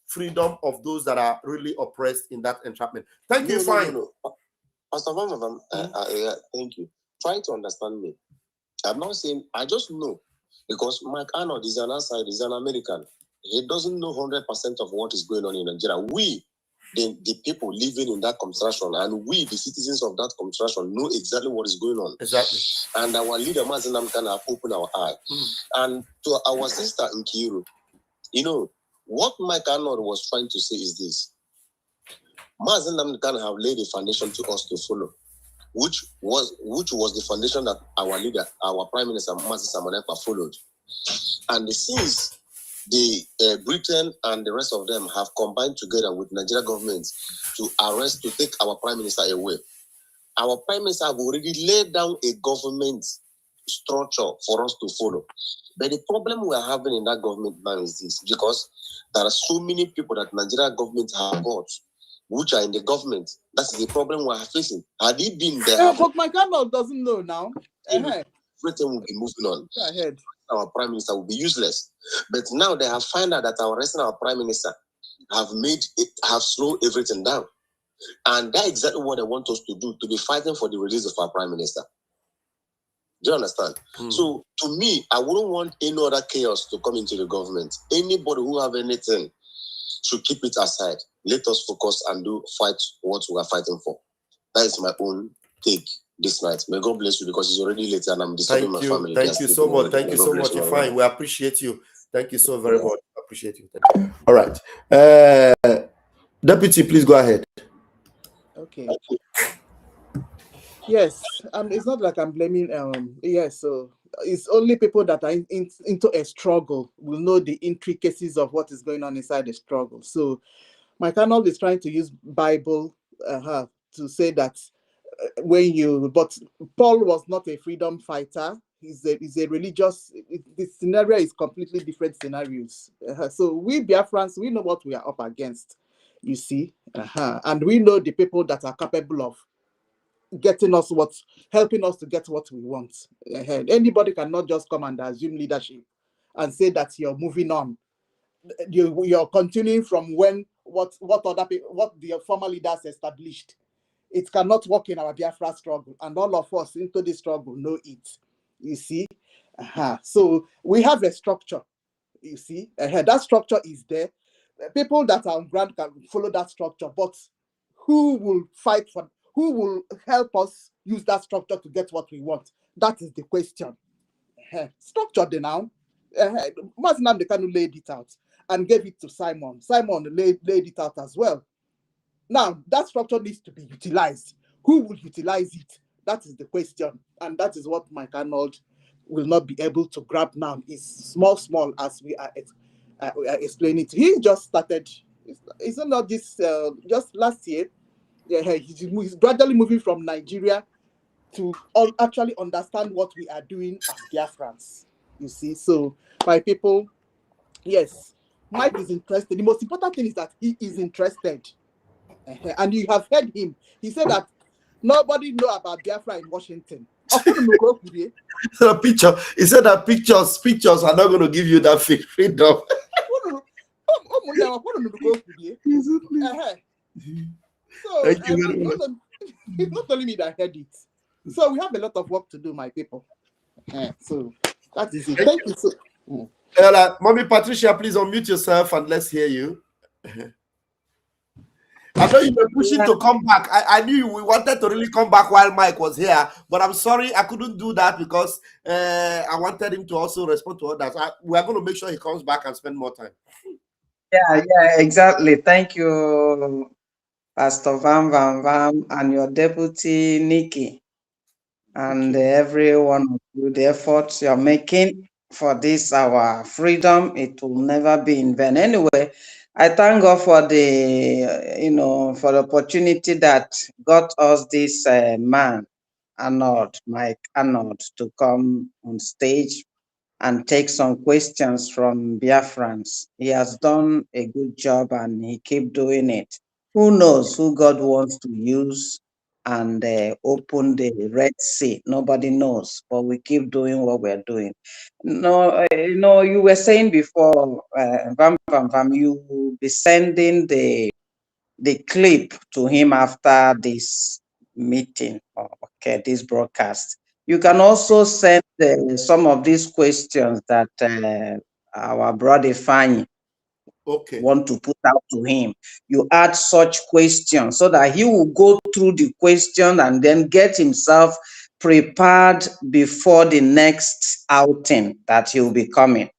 freedom of those that are really oppressed in that entrapment. Thank you, fine. Pastor Van, thank you. Try to understand me. I'm not saying, I just know, because Mike Arnold is an outsider, he's an American. He doesn't know 100% of what is going on in Nigeria. We, the people living in that construction, and we, the citizens of that construction, know exactly what is going on. Exactly. And our leader, Mazi Nnamdi Kanu, have opened our eye. And to our sister Nkiru, what Mike Arnold was trying to say is this. Mazi Nnamdi Kanu have laid a foundation to us to follow, which was the foundation that our leader, our Prime Minister Mazi Samonekpa, followed. And since the Britain and the rest of them have combined together with Nigeria government to take our Prime Minister away, our Prime Minister have already laid down a government structure for us to follow. But the problem we are having in that government now is this, because there are so many people that Nigeria government have got, which are in the government. That's the problem we are facing. Had he been there, but my Arnold doesn't know now. Everything will be moving on. Go ahead. Our Prime Minister will be useless. But now they have found out that our Prime Minister have slowed everything down. And that's exactly what they want us to do, to be fighting for the release of our Prime Minister. Do you understand? So to me, I wouldn't want any other chaos to come into the government. Anybody who have anything should keep it aside. Let us focus and fight what we are fighting for. That is my own take this night. May God bless you, because it's already late and I'm disturbing my family. Thank you so much. Thank you so much. You're fine. We appreciate you. Thank you so very much. I appreciate you. All right. Deputy, please go ahead. Okay. Yes. It's not like I'm blaming. So it's only people that are into a struggle will know the intricacies of what is going on inside the struggle. So Mike Arnold is trying to use Bible to say that but Paul was not a freedom fighter. He's a religious. The scenario is completely different scenarios. So we Biafrans, we know what we are up against, you see, and we know the people that are capable of helping us to get what we want. Anybody cannot just come and assume leadership and say that you're moving on. You're continuing from what the former leaders established. It cannot work in our Biafra struggle, and all of us into this struggle know it. You see, so we have a structure. You see, that structure is there. People that are on ground can follow that structure, but who will help us use that structure to get what we want? That is the question. Structure now. Mazi Nnamdi Kanu laid it out and gave it to Simon. Simon laid it out as well. Now, that structure needs to be utilized. Who will utilize it? That is the question. And that is what Mike Arnold will not be able to grab now. It's small, as we are explaining. He just started. It's not this, just last year. He's gradually moving from Nigeria to actually understand what we are doing as Biafrans. You see, so my people, yes, Mike is interested. The most important thing is that he is interested. And you have heard him. He said that nobody know about Biafra in Washington. He said that pictures are not going to give you that freedom. So Thank you very much. it's not only me that heard it. So we have a lot of work to do, my people. So that is it. Thank you. So, Mommy Patricia, please unmute yourself and let's hear you. I know you were pushing to come back. I knew we wanted to really come back while Mike was here, but I'm sorry I couldn't do that because I wanted him to also respond to others. We are going to make sure he comes back and spend more time. Yeah, exactly. Thank you, Pastor Van and your deputy Nikki, and every one of you. The efforts you're making for this our freedom, it will never be in vain. Anyway, I thank God for the for the opportunity that got us this man Arnold, Mike Arnold, to come on stage and take some questions from Biafrans. He has done a good job and he keep doing it. Who knows who God wants to use and open the Red Sea? Nobody knows, but we keep doing what we're doing. No, you were saying before, you will be sending the clip to him after this meeting, okay, this broadcast. You can also send some of these questions that our brother Fanny want to put out to him. You add such questions so that he will go through the question and then get himself prepared before the next outing that he will be coming.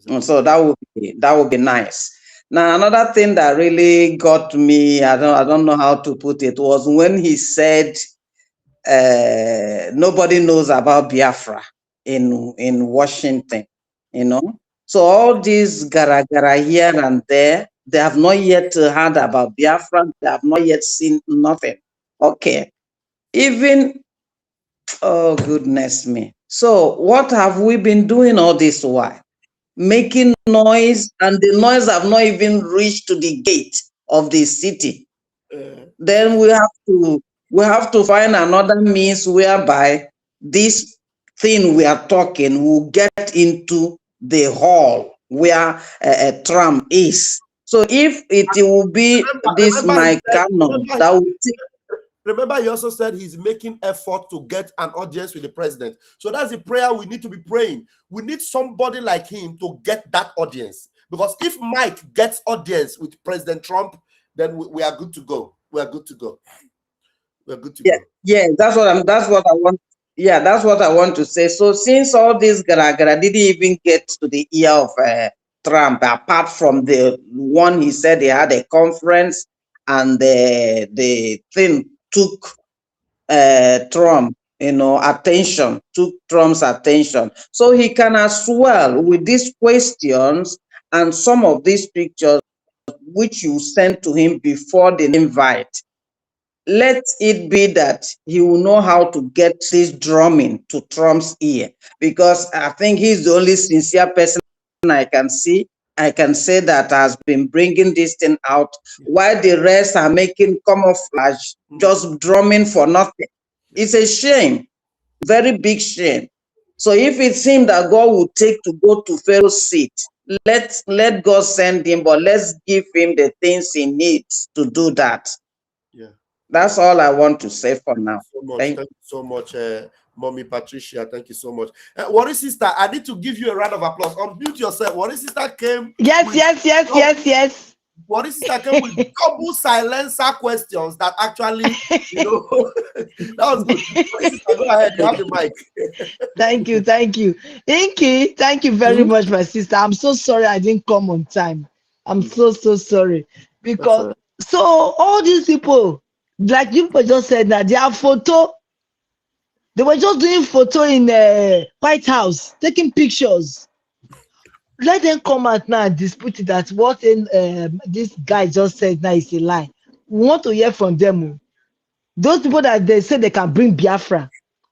And so that would be nice. Now, another thing that really got me, I don't know how to put it, was when he said nobody knows about Biafra in Washington, So all these gara here and there, they have not yet heard about Biafra. They have not yet seen nothing. Okay. Even, oh goodness me. So what have we been doing all this while? Making noise, and the noise have not even reached to the gate of the city. Then we have to find another means whereby this thing we are talking will get into the hall where a tram is. So if it will be this Mike Cannon that will take. Remember, he also said he's making effort to get an audience with the president. So that's the prayer we need to be praying. We need somebody like him to get that audience. Because if Mike gets audience with President Trump, then we are good to go. We are good to go. We are good to go. Yeah, that's what I want. Yeah, that's what I want to say. So since all this gara didn't even get to the ear of Trump, apart from the one he said he had a conference and the thing took Trump, attention, took Trump's attention. So he can as well with these questions and some of these pictures which you sent to him before the invite. Let it be that he will know how to get this drumming to Trump's ear, because I think he's the only sincere person I can see. I can say that has been bringing this thing out, while the rest are making camouflage, just drumming for nothing. It's a shame, very big shame. So if it's him that God will take to go to Pharaoh's seat, let God send him, but let's give him the things he needs to do that. Yeah. That's all I want to say for now. Thank you so much, Mommy Patricia. Thank you so much. Worry Sister, I need to give you a round of applause. Unmute yourself. Worry Sister came. Yes. Worry Sister came with double silencer questions that actually, that was good. Worry Sister, go ahead. You have the mic. Thank you. Inky, thank you very much, my sister. I'm so sorry I didn't come on time. I'm so sorry. Because, so all these people, like you just said that they have photo. They were just doing photo in the White House, taking pictures. Let them come out now and dispute it that what this guy just said now is a lie. We want to hear from them. Those people that they say they can bring Biafra.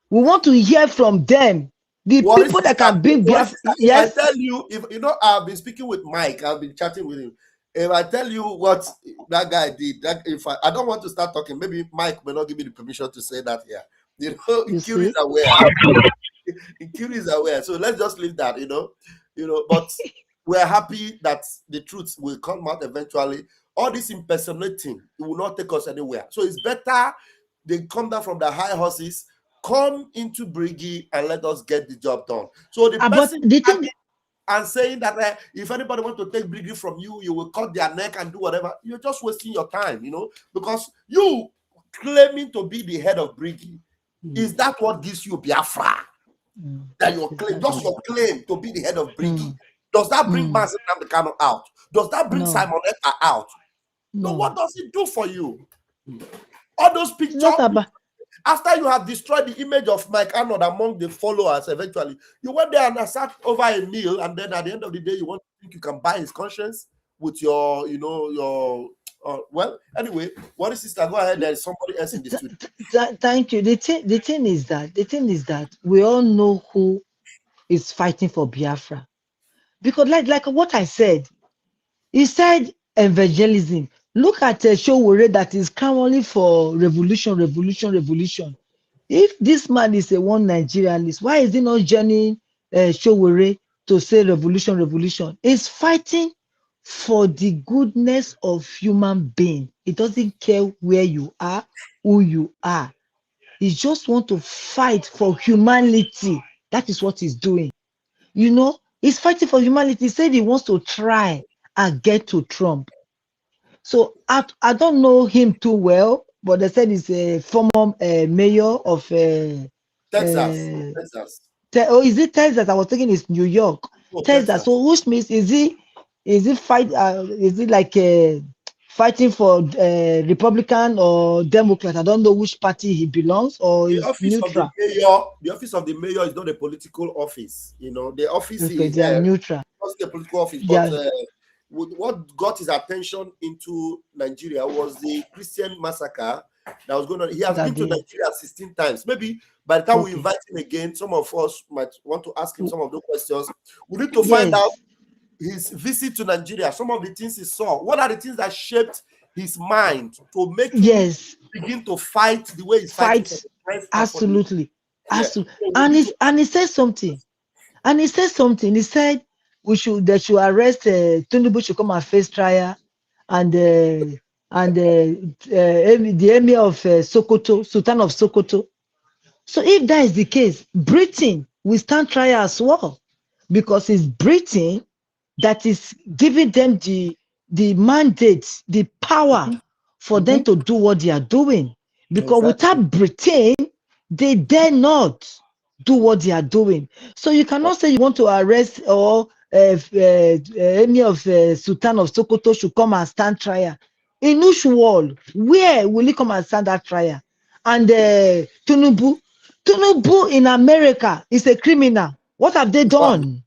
We want to hear from them. The people that can bring Biafra. Yes. I tell you, if I've been speaking with Mike, I've been chatting with him. If I tell you what that guy did, I don't want to start talking. Maybe Mike may not give me the permission to say that here. Incuri is aware. So let's just leave that, but we're happy that the truth will come out eventually. All this impersonating, it will not take us anywhere. So it's better they come down from the high horses, come into Brigi, and let us get the job done. So the person and saying that if anybody wants to take Brigi from you, you will cut their neck and do whatever. You're just wasting your time, you know, because you claiming to be the head of Brigi, is that what gives you Biafra? That your claim, just your claim to be the head of Brigi. Does that bring Mazen Namdekano out? Does that bring Simon Ekpa out? No. What does it do for you? All those pictures, after you have destroyed the image of Mike Arnold among the followers, eventually, you went there and sat over a meal, and then at the end of the day, you want to think you can buy his conscience with your, you know, your, well, anyway, what is sister? Go ahead, there is somebody else in the studio. Thank you. The thing is that we all know who is fighting for Biafra. Because like what I said, he said evangelism. Look at Showore that is clamoring for revolution. If this man is a one Nigerianist, why is he not joining Showore to say revolution? He's fighting for the goodness of human being. It doesn't care where you are, who you are. He just want to fight for humanity. That is what he's doing. You know, he's fighting for humanity. He said he wants to try and get to Trump. So I don't know him too well, but they said he's a former mayor of Texas. Is it Texas? I was thinking it's New York. Texas. So which means is he like fighting for Republican or Democrat? I don't know which party he belongs, or is neutral. The office of the mayor is not a political office. You know, the office is neutral. Not a political office, but what got his attention into Nigeria was the Christian massacre that was going on. He has been to Nigeria 16 times. Maybe by the time we invite him again, some of us might want to ask him some of those questions. We need to find out his visit to Nigeria, some of the things he saw. What are the things that shaped his mind to make him begin to fight the way he's fighting? Absolutely. And he said something. He said they should arrest Tinubu should come and face trial, and the emir of Sokoto, Sultan of Sokoto. So if that is the case, Britain will stand trial as well, because it's Britain that is giving them the mandate, the power for them to do what they are doing. Because without Britain, they dare not do what they are doing. So you cannot say you want to arrest or any of Sultan of Sokoto should come and stand trial. In which world, where will he come and stand that trial? And Tinubu in America is a criminal. What have they done?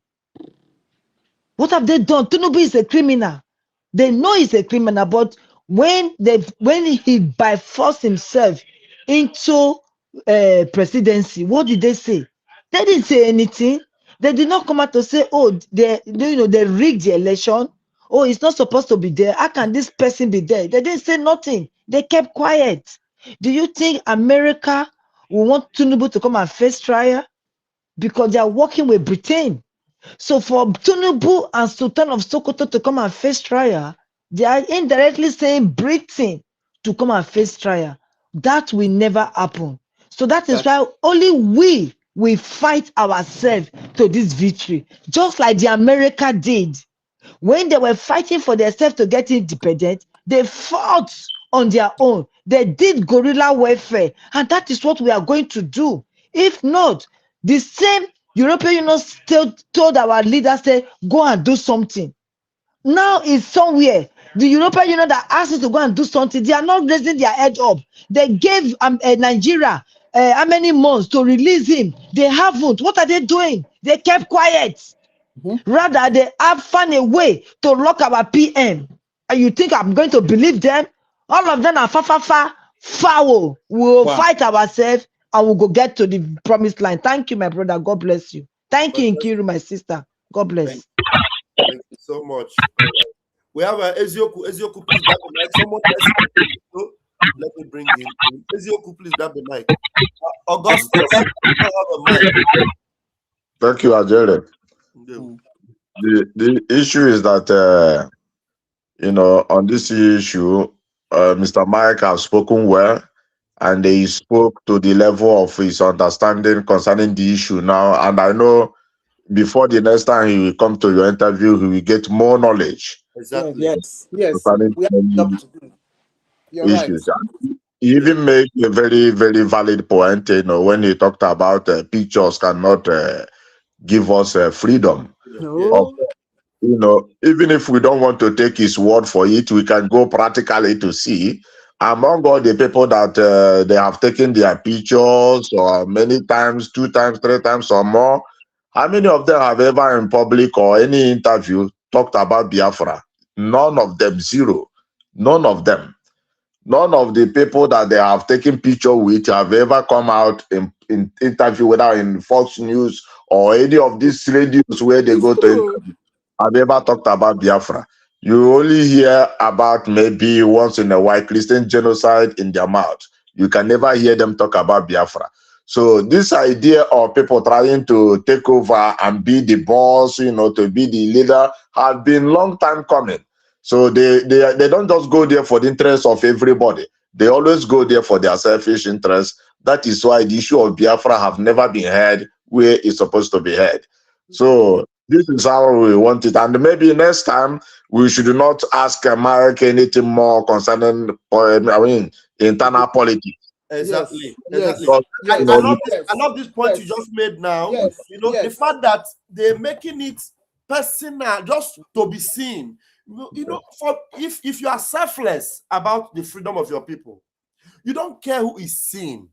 What have they done? Tinubu is a criminal. They know he's a criminal, but when he by force himself into presidency, what did they say? They didn't say anything. They did not come out to say, oh, they rigged the election. Oh, it's not supposed to be there. How can this person be there? They didn't say nothing. They kept quiet. Do you think America will want Tinubu to come and face trial? Because they are working with Britain. So for Tinubu and Sultan of Sokoto to come and face trial, they are indirectly saying Britain to come and face trial. That will never happen. So that is why only we fight ourselves to this victory, just like the America did. When they were fighting for themselves to get independent, they fought on their own. They did guerrilla warfare, and that is what we are going to do. If not, the same European Union still told our leaders, say, go and do something. Now it's somewhere. The European Union that asked us to go and do something, they are not raising their head up. They gave Nigeria how many months to release him? They haven't. What are they doing? They kept quiet. Rather, they have found a way to lock our PM. And you think I'm going to believe them? All of them are foul. We'll fight ourselves and we'll go get to the promised line. Thank you, my brother. God bless you. Thank you, Nkiru, my sister. God bless. Thank you so much. We have Ezioku. Ezioku, please grab the mic. Someone else. Let me bring him in. Ezioku, please grab the mic. Augustus, you have a mic. Thank you, Ajere. the issue is that on this issue, Mr. Mike has spoken well, and he spoke to the level of his understanding concerning the issue now. And I know before the next time he will come to your interview, he will get more knowledge Exactly. Yes. concerning We have many job to do. You're right. issues. He even made a very, very valid point, when he talked about pictures cannot give us freedom. No. Even if we don't want to take his word for it, we can go practically to see among all the people that they have taken their pictures or many times, 2 times, 3 times or more. How many of them have ever in public or any interview talked about Biafra? None of them, zero. None of them. None of the people that they have taken picture with have ever come out in interview, whether in Fox News or any of these radios where they go to interview. Have ever talked about Biafra? You only hear about maybe once in a while Christian genocide in their mouth. You can never hear them talk about Biafra. So this idea of people trying to take over and be the boss, to be the leader, has been long time coming. So they don't just go there for the interest of everybody. They always go there for their selfish interest. That is why the issue of Biafra have never been heard where it's supposed to be heard. So this is how we want it. And maybe next time we should not ask Mark anything more concerning, internal politics. Exactly. Yes. Exactly. Yes. I love this point you Yes. just made now. Yes. The fact that they're making it personal just to be seen. For if you are selfless about the freedom of your people, you don't care who is seen.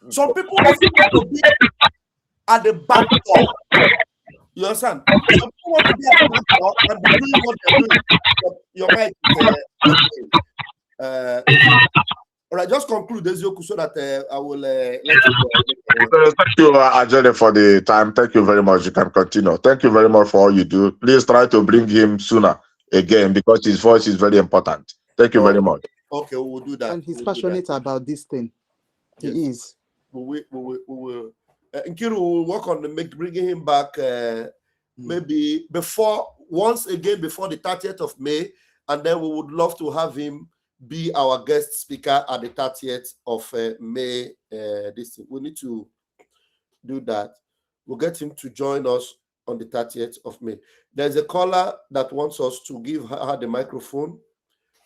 Some people want to be at the back door. You understand? Some people want to be at the back door and be doing what they're doing. Your mic is all right, just conclude, Ezioku, so that I will let you go. Thank you, Ajele, for the time. Thank you very much. You can continue. Thank you very much for all you do. Please try to bring him sooner again because his voice is very important. Thank you very much. Okay, we will do that. And he's passionate about this thing. He is. We will. Nkiru will work on bringing him back maybe once again before the 30th of May, and then we would love to have him be our guest speaker at the 30th of May. We need to do that. We'll get him to join us on the 30th of May. There's a caller that wants us to give her the microphone.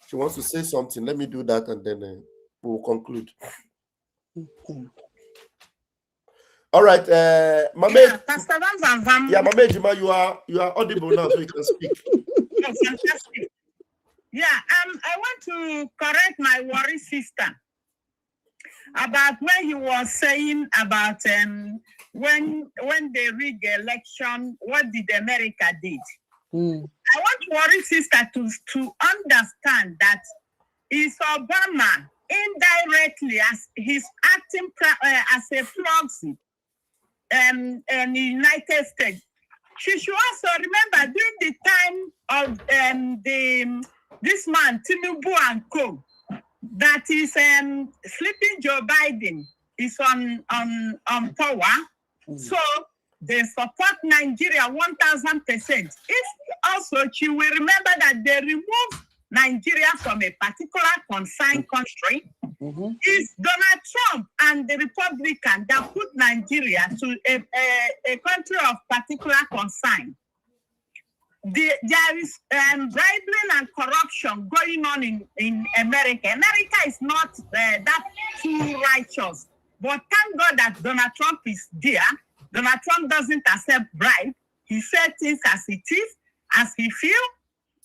She wants to say something. Let me do that, and then we'll conclude. All right, Mame. Pastor Van Van. Yeah, Mame Jima, you are audible now, so you can speak. Oh, fantastic. Yeah, I want to correct my worry sister about when he was saying about when they rig election, what did America did. I want worry sister to understand that is Obama indirectly as he's acting as a proxy in the United States. She should also remember during the time of this man, Tinubu and Co., that is sleeping Joe Biden is on power. So they support Nigeria 1,000%. If also she will remember that they removed Nigeria from a particular consigned country, is Donald Trump and the Republican that put Nigeria to a country of particular consign. There is bribery and corruption going on in America. America is not that too righteous. But thank God that Donald Trump is there. Donald Trump doesn't accept bribe. He said things as it is, as he feels.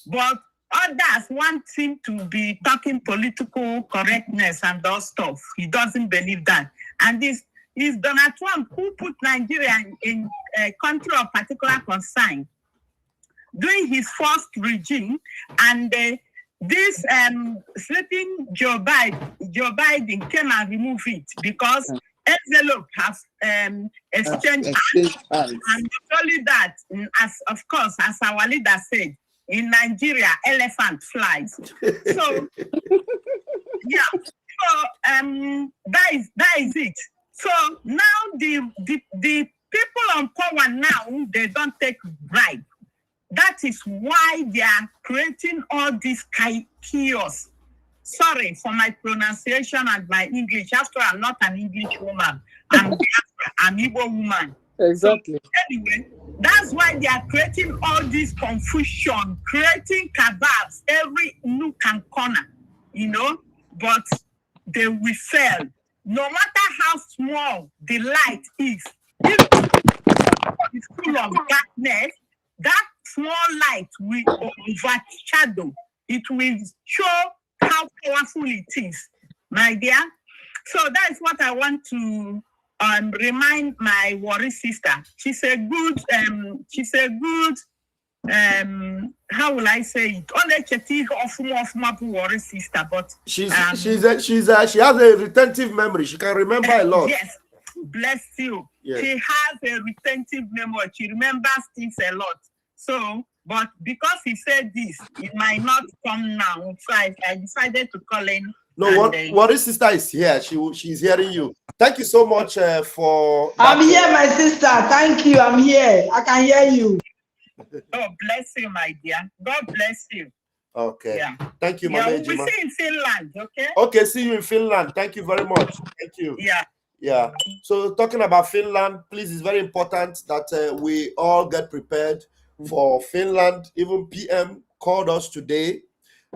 But others want him to be talking political correctness and those stuff. He doesn't believe that. And this is Donald Trump who put Nigeria in a country of particular concern during his first regime, and this sleeping Joe Biden came and removed it because envelope has exchanged hands. And not only that, as of course, as our leader said, in Nigeria, elephant flies. So yeah, so that is it. So now the people on power now, they don't take bribe. That is why they are creating all this chaos. Sorry for my pronunciation and my English. After I'm not an English woman, I'm an Igbo woman. Exactly. So anyway, that's why they are creating all this confusion, creating kebabs every nook and corner, you know, but they will fail. No matter how small the light is, if it's full of darkness, that small light will overshadow. It will show how powerful it is, my dear. So that's what I want to remind my worry sister. She's a good, how will I say it? Only of my worry sister, but she has a retentive memory. She can remember a lot. Yes, bless you. Yes. She has a retentive memory. She remembers things a lot. So, but because he said this, it might not come now. So I decided to call in. No, what sister is here. She's hearing you. Thank you so much for. I'm here, my sister. Thank you. I'm here. I can hear you. Oh, bless you, my dear. God bless you. Okay. Yeah. Thank you, Yeah, Mama we'll see you in Finland, okay? Okay, see you in Finland. Thank you very much. Thank you. Yeah. Yeah. So talking about Finland, please, it's very important that we all get prepared for Finland. Even PM called us today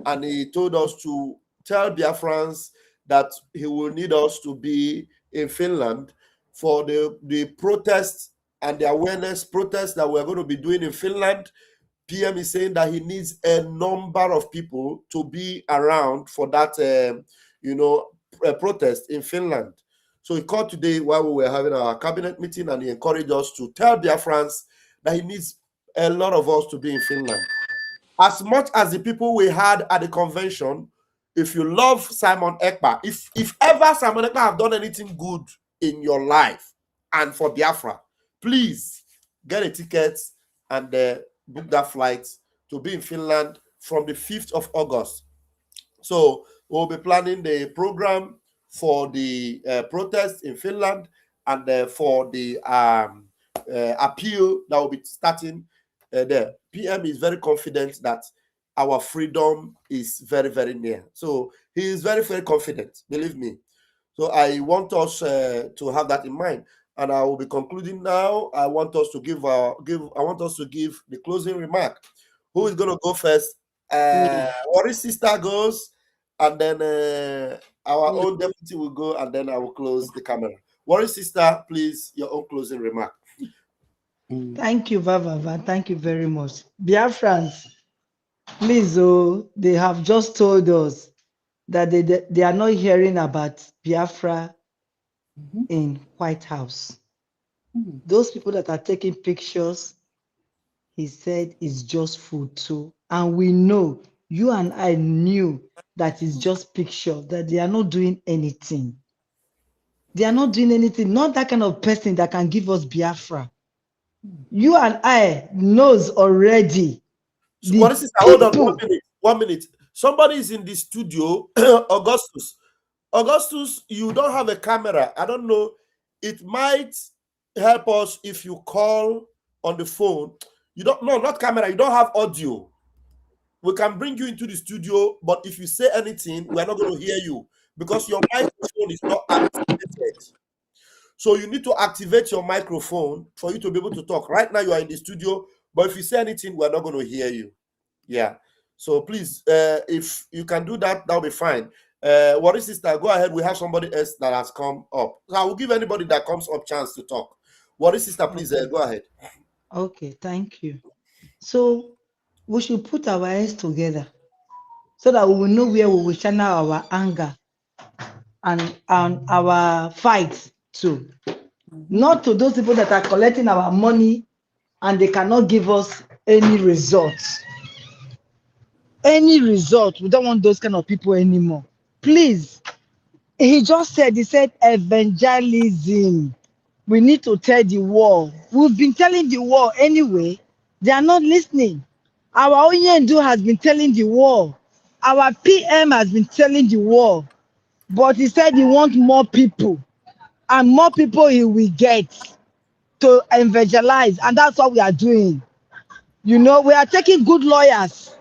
and he told us to tell Biafrans that he will need us to be in Finland for the protests and the awareness protests that we're going to be doing in Finland. PM is saying that he needs a number of people to be around for that, protest in Finland. So he called today while we were having our cabinet meeting and he encouraged us to tell Biafrans that he needs a lot of us to be in Finland. As much as the people we had at the convention, if you love Simon Ekpa, if ever Simon Ekpa have done anything good in your life and for Biafra, please get a ticket and book that flight to be in Finland from the 5th of August. So we'll be planning the program for the protest in Finland and for the appeal that will be starting there. PM is very confident that our freedom is very, very near. So he is very, very confident, believe me. So I want us to have that in mind. And I will be concluding now. I want us to give the closing remark. Who is going to go first? What sister goes, and then our own deputy will go, and then I will close the camera. What sister, please, your own closing remark. Thank you, Vava. Thank you very much. Biafrans, please, they have just told us that they are not hearing about Biafra in White House. Those people that are taking pictures, he said, is just food too. And we know, you and I knew that it's just picture, that they are not doing anything. They are not doing anything, not that kind of person that can give us Biafra. You and I knows already. What is this? Hold on 1 minute. Somebody is in the studio, Augustus. Augustus, you don't have a camera. I don't know. It might help us if you call on the phone. You don't, no, not camera. You don't have audio. We can bring you into the studio, but if you say anything, we're not going to hear you because your microphone is not activated. So you need to activate your microphone for you to be able to talk. Right now you are in the studio, but if you say anything, we're not going to hear you. Yeah. So please, if you can do that, that'll be fine. What is sister? Go ahead. We have somebody else that has come up. So I will give anybody that comes up chance to talk. What is sister? Please go ahead. Okay, thank you. So we should put our heads together so that we will know where we will channel our anger and our fight to. Not to those people that are collecting our money and they cannot give us any results. Any result. We don't want those kind of people anymore. Please. He said evangelism. We need to tell the world. We've been telling the world anyway. They are not listening. Our Onyendu has been telling the world. Our PM has been telling the world. But he said he wants more people. And more people he will get to evangelize. And that's what we are doing. You know, we are taking good lawyers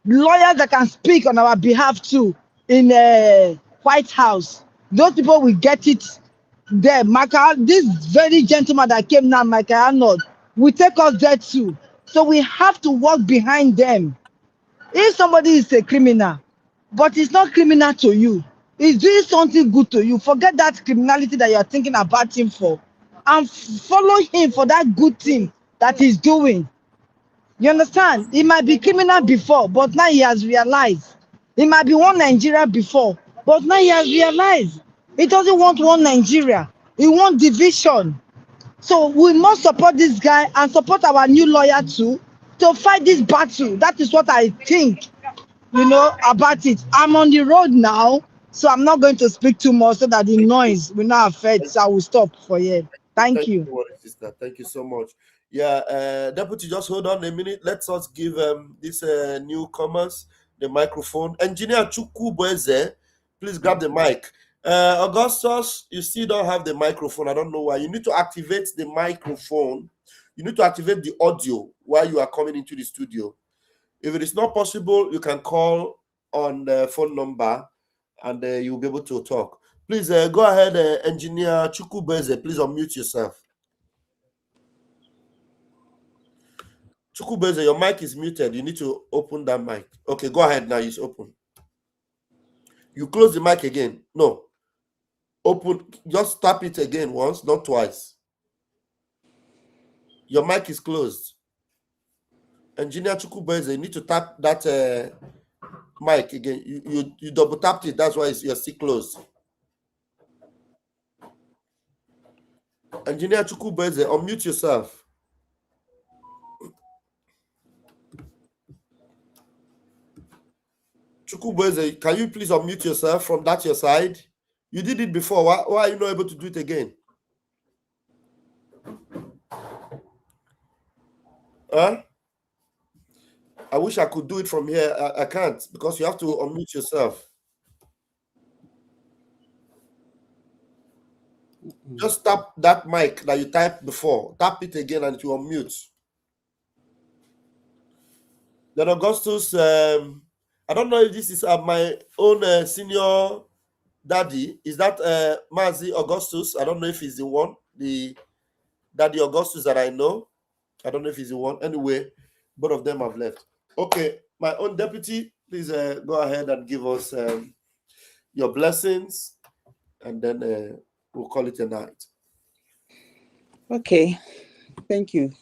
that can speak on our behalf too in White House. Those people will get it there. This very gentleman that came now, Michael Arnold, will take us there too. So we have to walk behind them. If somebody is a criminal, but it's not criminal to you, he's doing something good to you, forget that criminality that you're thinking about him for and follow him for that good thing that he's doing. You understand? He might be criminal before, but now he has realized. He might be one Nigeria before, but now he has realized. He doesn't want one Nigeria. He wants division. So we must support this guy and support our new lawyer too to fight this battle. That is what I think, you know, about it. I'm on the road now, so I'm not going to speak too much so that the noise will not affect. So I will stop for here. Thank you. Sister. Thank you so much. Yeah, Deputy, just hold on a minute. Let's us give these newcomers the microphone. Engineer Chukwu Boeze, please grab the mic. Augustus, you still don't have the microphone. I don't know why. You need to activate the microphone. You need to activate the audio while you are coming into the studio. If it is not possible, you can call on the phone number and you'll be able to talk. Please go ahead, Engineer Chukwu Boeze. Please unmute yourself. Chukubeze, your mic is muted. You need to open that mic. Okay, go ahead now. It's open. You close the mic again. No. Open. Just tap it again once, not twice. Your mic is closed. Engineer Chukubeze, you need to tap that mic again. You double tapped it. That's why you're still closed. Engineer Chukubeze, unmute yourself. Chukubeze, can you please unmute yourself from that your side? You did it before. Why are you not able to do it again? Huh? I wish I could do it from here. I can't because you have to unmute yourself. Just tap that mic that you typed before. Tap it again and you unmute. Then Augustus, I don't know if this is my own senior daddy. Is that Mazi Augustus? I don't know if he's the one, the daddy Augustus that I know. I don't know if he's the one. Anyway, both of them have left. Okay, my own deputy, please go ahead and give us your blessings, and then we'll call it a night. Okay, thank you.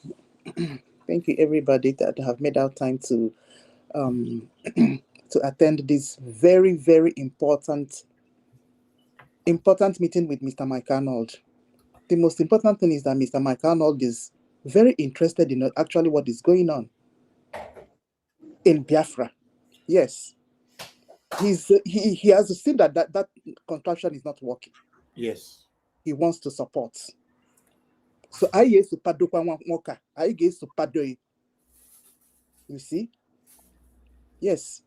Thank you, everybody that have made our time to to attend this very, very important meeting with Mr. Mike Arnold. The most important thing is that Mr. Mike Arnold is very interested in actually what is going on in Biafra. Yes. He has seen that contraption is not working. Yes. He wants to support. So I used to pado moka. I used to pado. You see? Yes.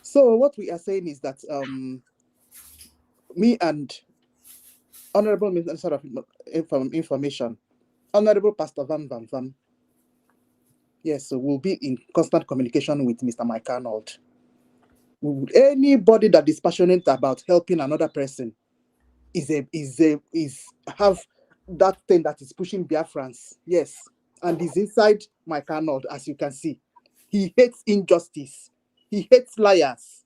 So what we are saying is that me and Honorable Minister of Information, Honorable Pastor Van Van Van, yes, so we'll be in constant communication with Mr. Mike Arnold. Anybody that is passionate about helping another person is have that thing that is pushing Biafrans. Yes, and is inside Mike Arnold, as you can see. He hates injustice. He hates liars.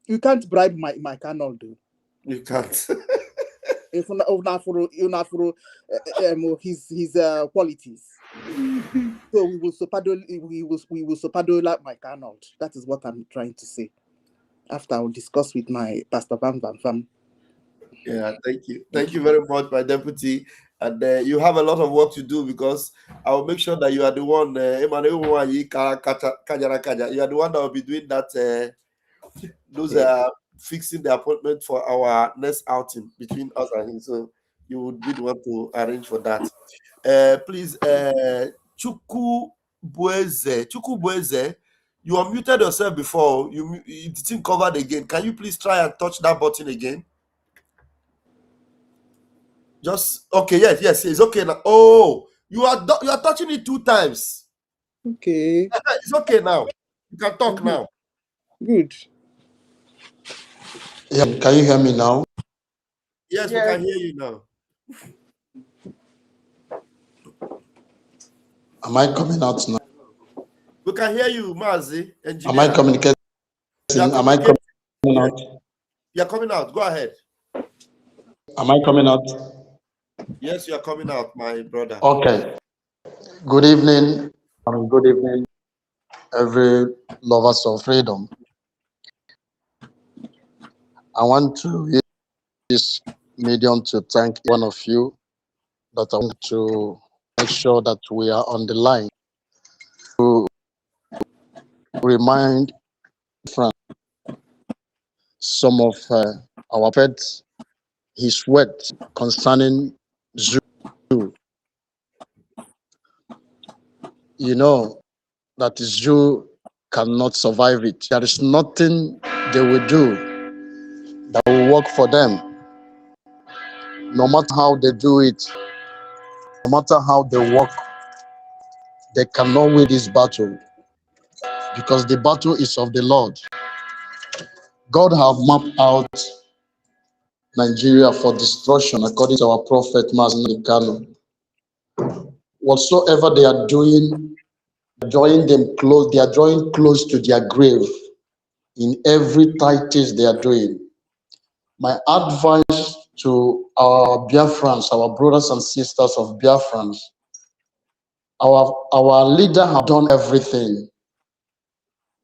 You can't bribe Mike Arnold. You can't. If not for his qualities. So we will supado like Mike Arnold. That is what I'm trying to say. After I will discuss with my Pastor Van Van Van. Yeah, thank you. Thank you very much, my deputy. And you have a lot of work to do because I will make sure that you are the one, you are the one that will be doing that. Those are fixing the appointment for our next outing between us and him. So you would be the one to arrange for that. Please, Chukwu Bueze, you unmuted yourself before. You didn't cover it again. Can you please try and touch that button again? Just okay. Yes, it's okay now. Oh, you are touching it 2 times. Okay. It's okay now. You can talk now. Good. Yeah, can you hear me now? Yes, we can hear you now. Am I coming out now? We can hear you, Mazi, engineer. Am I communicating? Am I coming out? You're coming out. Go ahead. Am I coming out? Yes, you are coming out, my brother. Okay. Good evening. Good evening, every lovers of freedom. I want to use this medium to thank one of you that I want to make sure that we are on the line to remind some of our pets his words concerning zoo. You know that zoo cannot survive it. There is nothing they will do that will work for them. No matter how they do it, no matter how they work, they cannot win this battle because the battle is of the Lord. God have mapped out Nigeria for destruction according to our prophet Mazi. Whatsoever they are doing, they are drawing close to their grave in every tactics they are doing. My advice to our Biafrans, our brothers and sisters of Biafrans, our leader have done everything.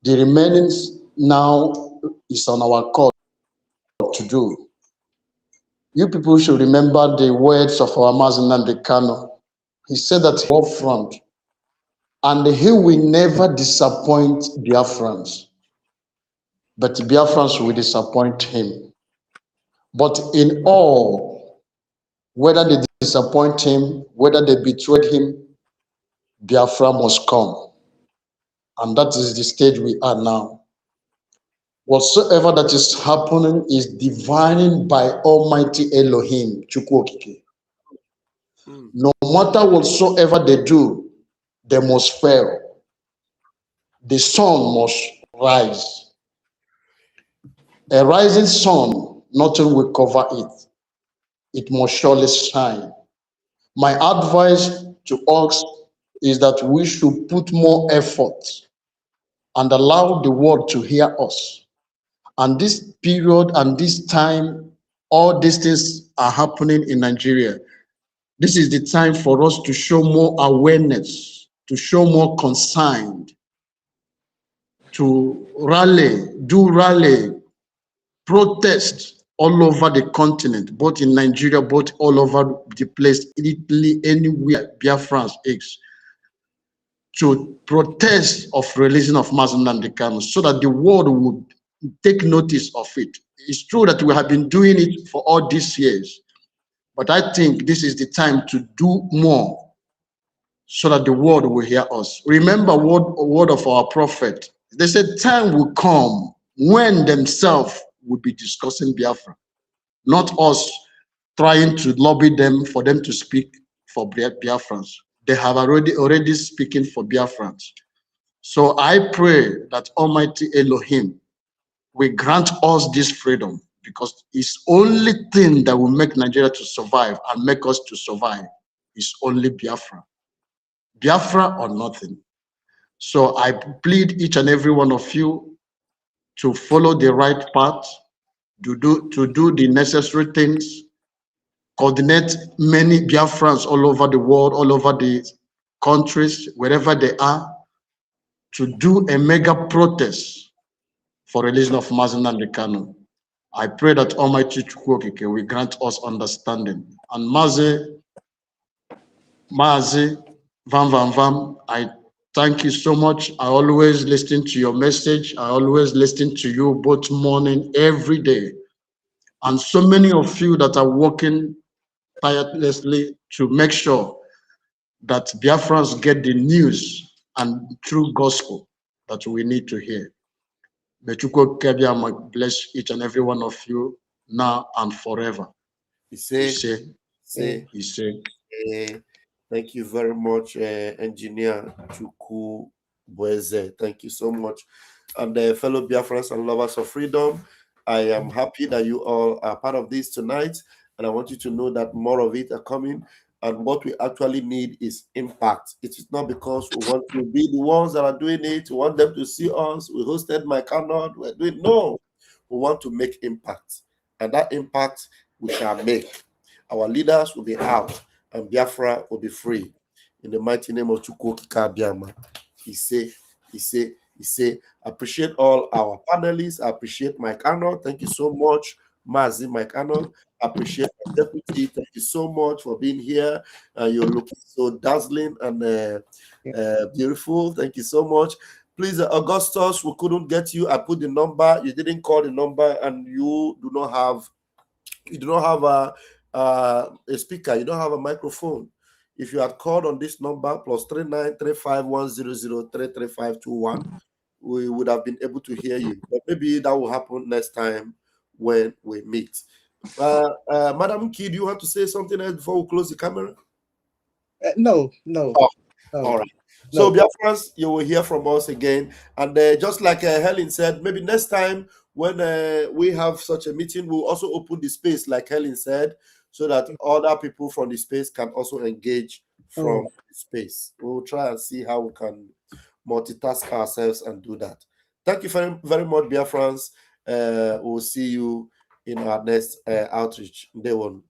The remaining now is on our court to do. You people should remember the words of our Mazi Kano. He said that up front, and he will never disappoint Biafrans, but Biafrans will disappoint him. But in all, whether they disappoint him, whether they betrayed him, Biafra must come. And that is the stage we are now. Whatsoever that is happening is divine by Almighty Elohim, Chukwokike. No matter whatsoever they do, they must fail. The sun must rise. A rising sun, nothing will cover it. It must surely shine. My advice to us is that we should put more effort and allow the world to hear us. And this period and this time, all these things are happening in Nigeria. This is the time for us to show more awareness, to show more concern, to rally, protest all over the continent, both in Nigeria, both all over the place, Italy, anywhere Biafrans is, to protest of releasing of Mazi Nnamdi Kanu so that the world would take notice of it. It's true that we have been doing it for all these years, but I think this is the time to do more so that the world will hear us. Remember word of our prophet. They said time will come when themselves will be discussing Biafra, not us trying to lobby them for them to speak for Biafrans. They have already speaking for Biafrans. So I pray that Almighty Elohim will grant us this freedom, because it's only thing that will make Nigeria to survive and make us to survive is only Biafra. Biafra or nothing. So I plead each and every one of you to follow the right path, to do the necessary things, coordinate many Biafrans all over the world, all over the countries, wherever they are, to do a mega protest for releasing of Mazi Nnamdi Kanu. I pray that Almighty Chukwokike will grant us understanding. And Mazi Vam, I thank you so much. I always listen to your message. I always listen to you both morning, every day. And so many of you that are working tirelessly to make sure that Biafrans get the news and true gospel that we need to hear. May Chukwu Kebiama bless each and every one of you now and forever. He say. Thank you very much, Engineer Chuku Boeze. Thank you so much. And fellow Biafrans and lovers of freedom, I am happy that you all are part of this tonight. And I want you to know that more of it are coming. And what we actually need is impact. It is not because we want to be the ones that are doing it. We want them to see us. We hosted my Arnold. We're doing no. We want to make impact. And that impact we shall make. Our leaders will be out and Biafra will be free. In the mighty name of Chukwuka Biama. He say, appreciate all our panelists. I appreciate Mike Arnold. Thank you so much, Mazi Mike Arnold. Appreciate the deputy. Thank you so much for being here. You're looking so dazzling and beautiful. Thank you so much. Please, Augustus, we couldn't get you. I put the number. You didn't call the number, and you do not have a speaker. You don't have a microphone. If you had called on this number +393510033521, we would have been able to hear you. But maybe that will happen next time when we meet. Madam Key, do you want to say something else before we close the camera? No. All right. So, Biafrans, you will hear from us again. And just like Helen said, maybe next time when we have such a meeting, we'll also open the space, like Helen said, so that other people from the space can also engage from the space. We'll try and see how we can multitask ourselves and do that. Thank you very, very much, Biafrans. We'll see you in our next outreach. Day one.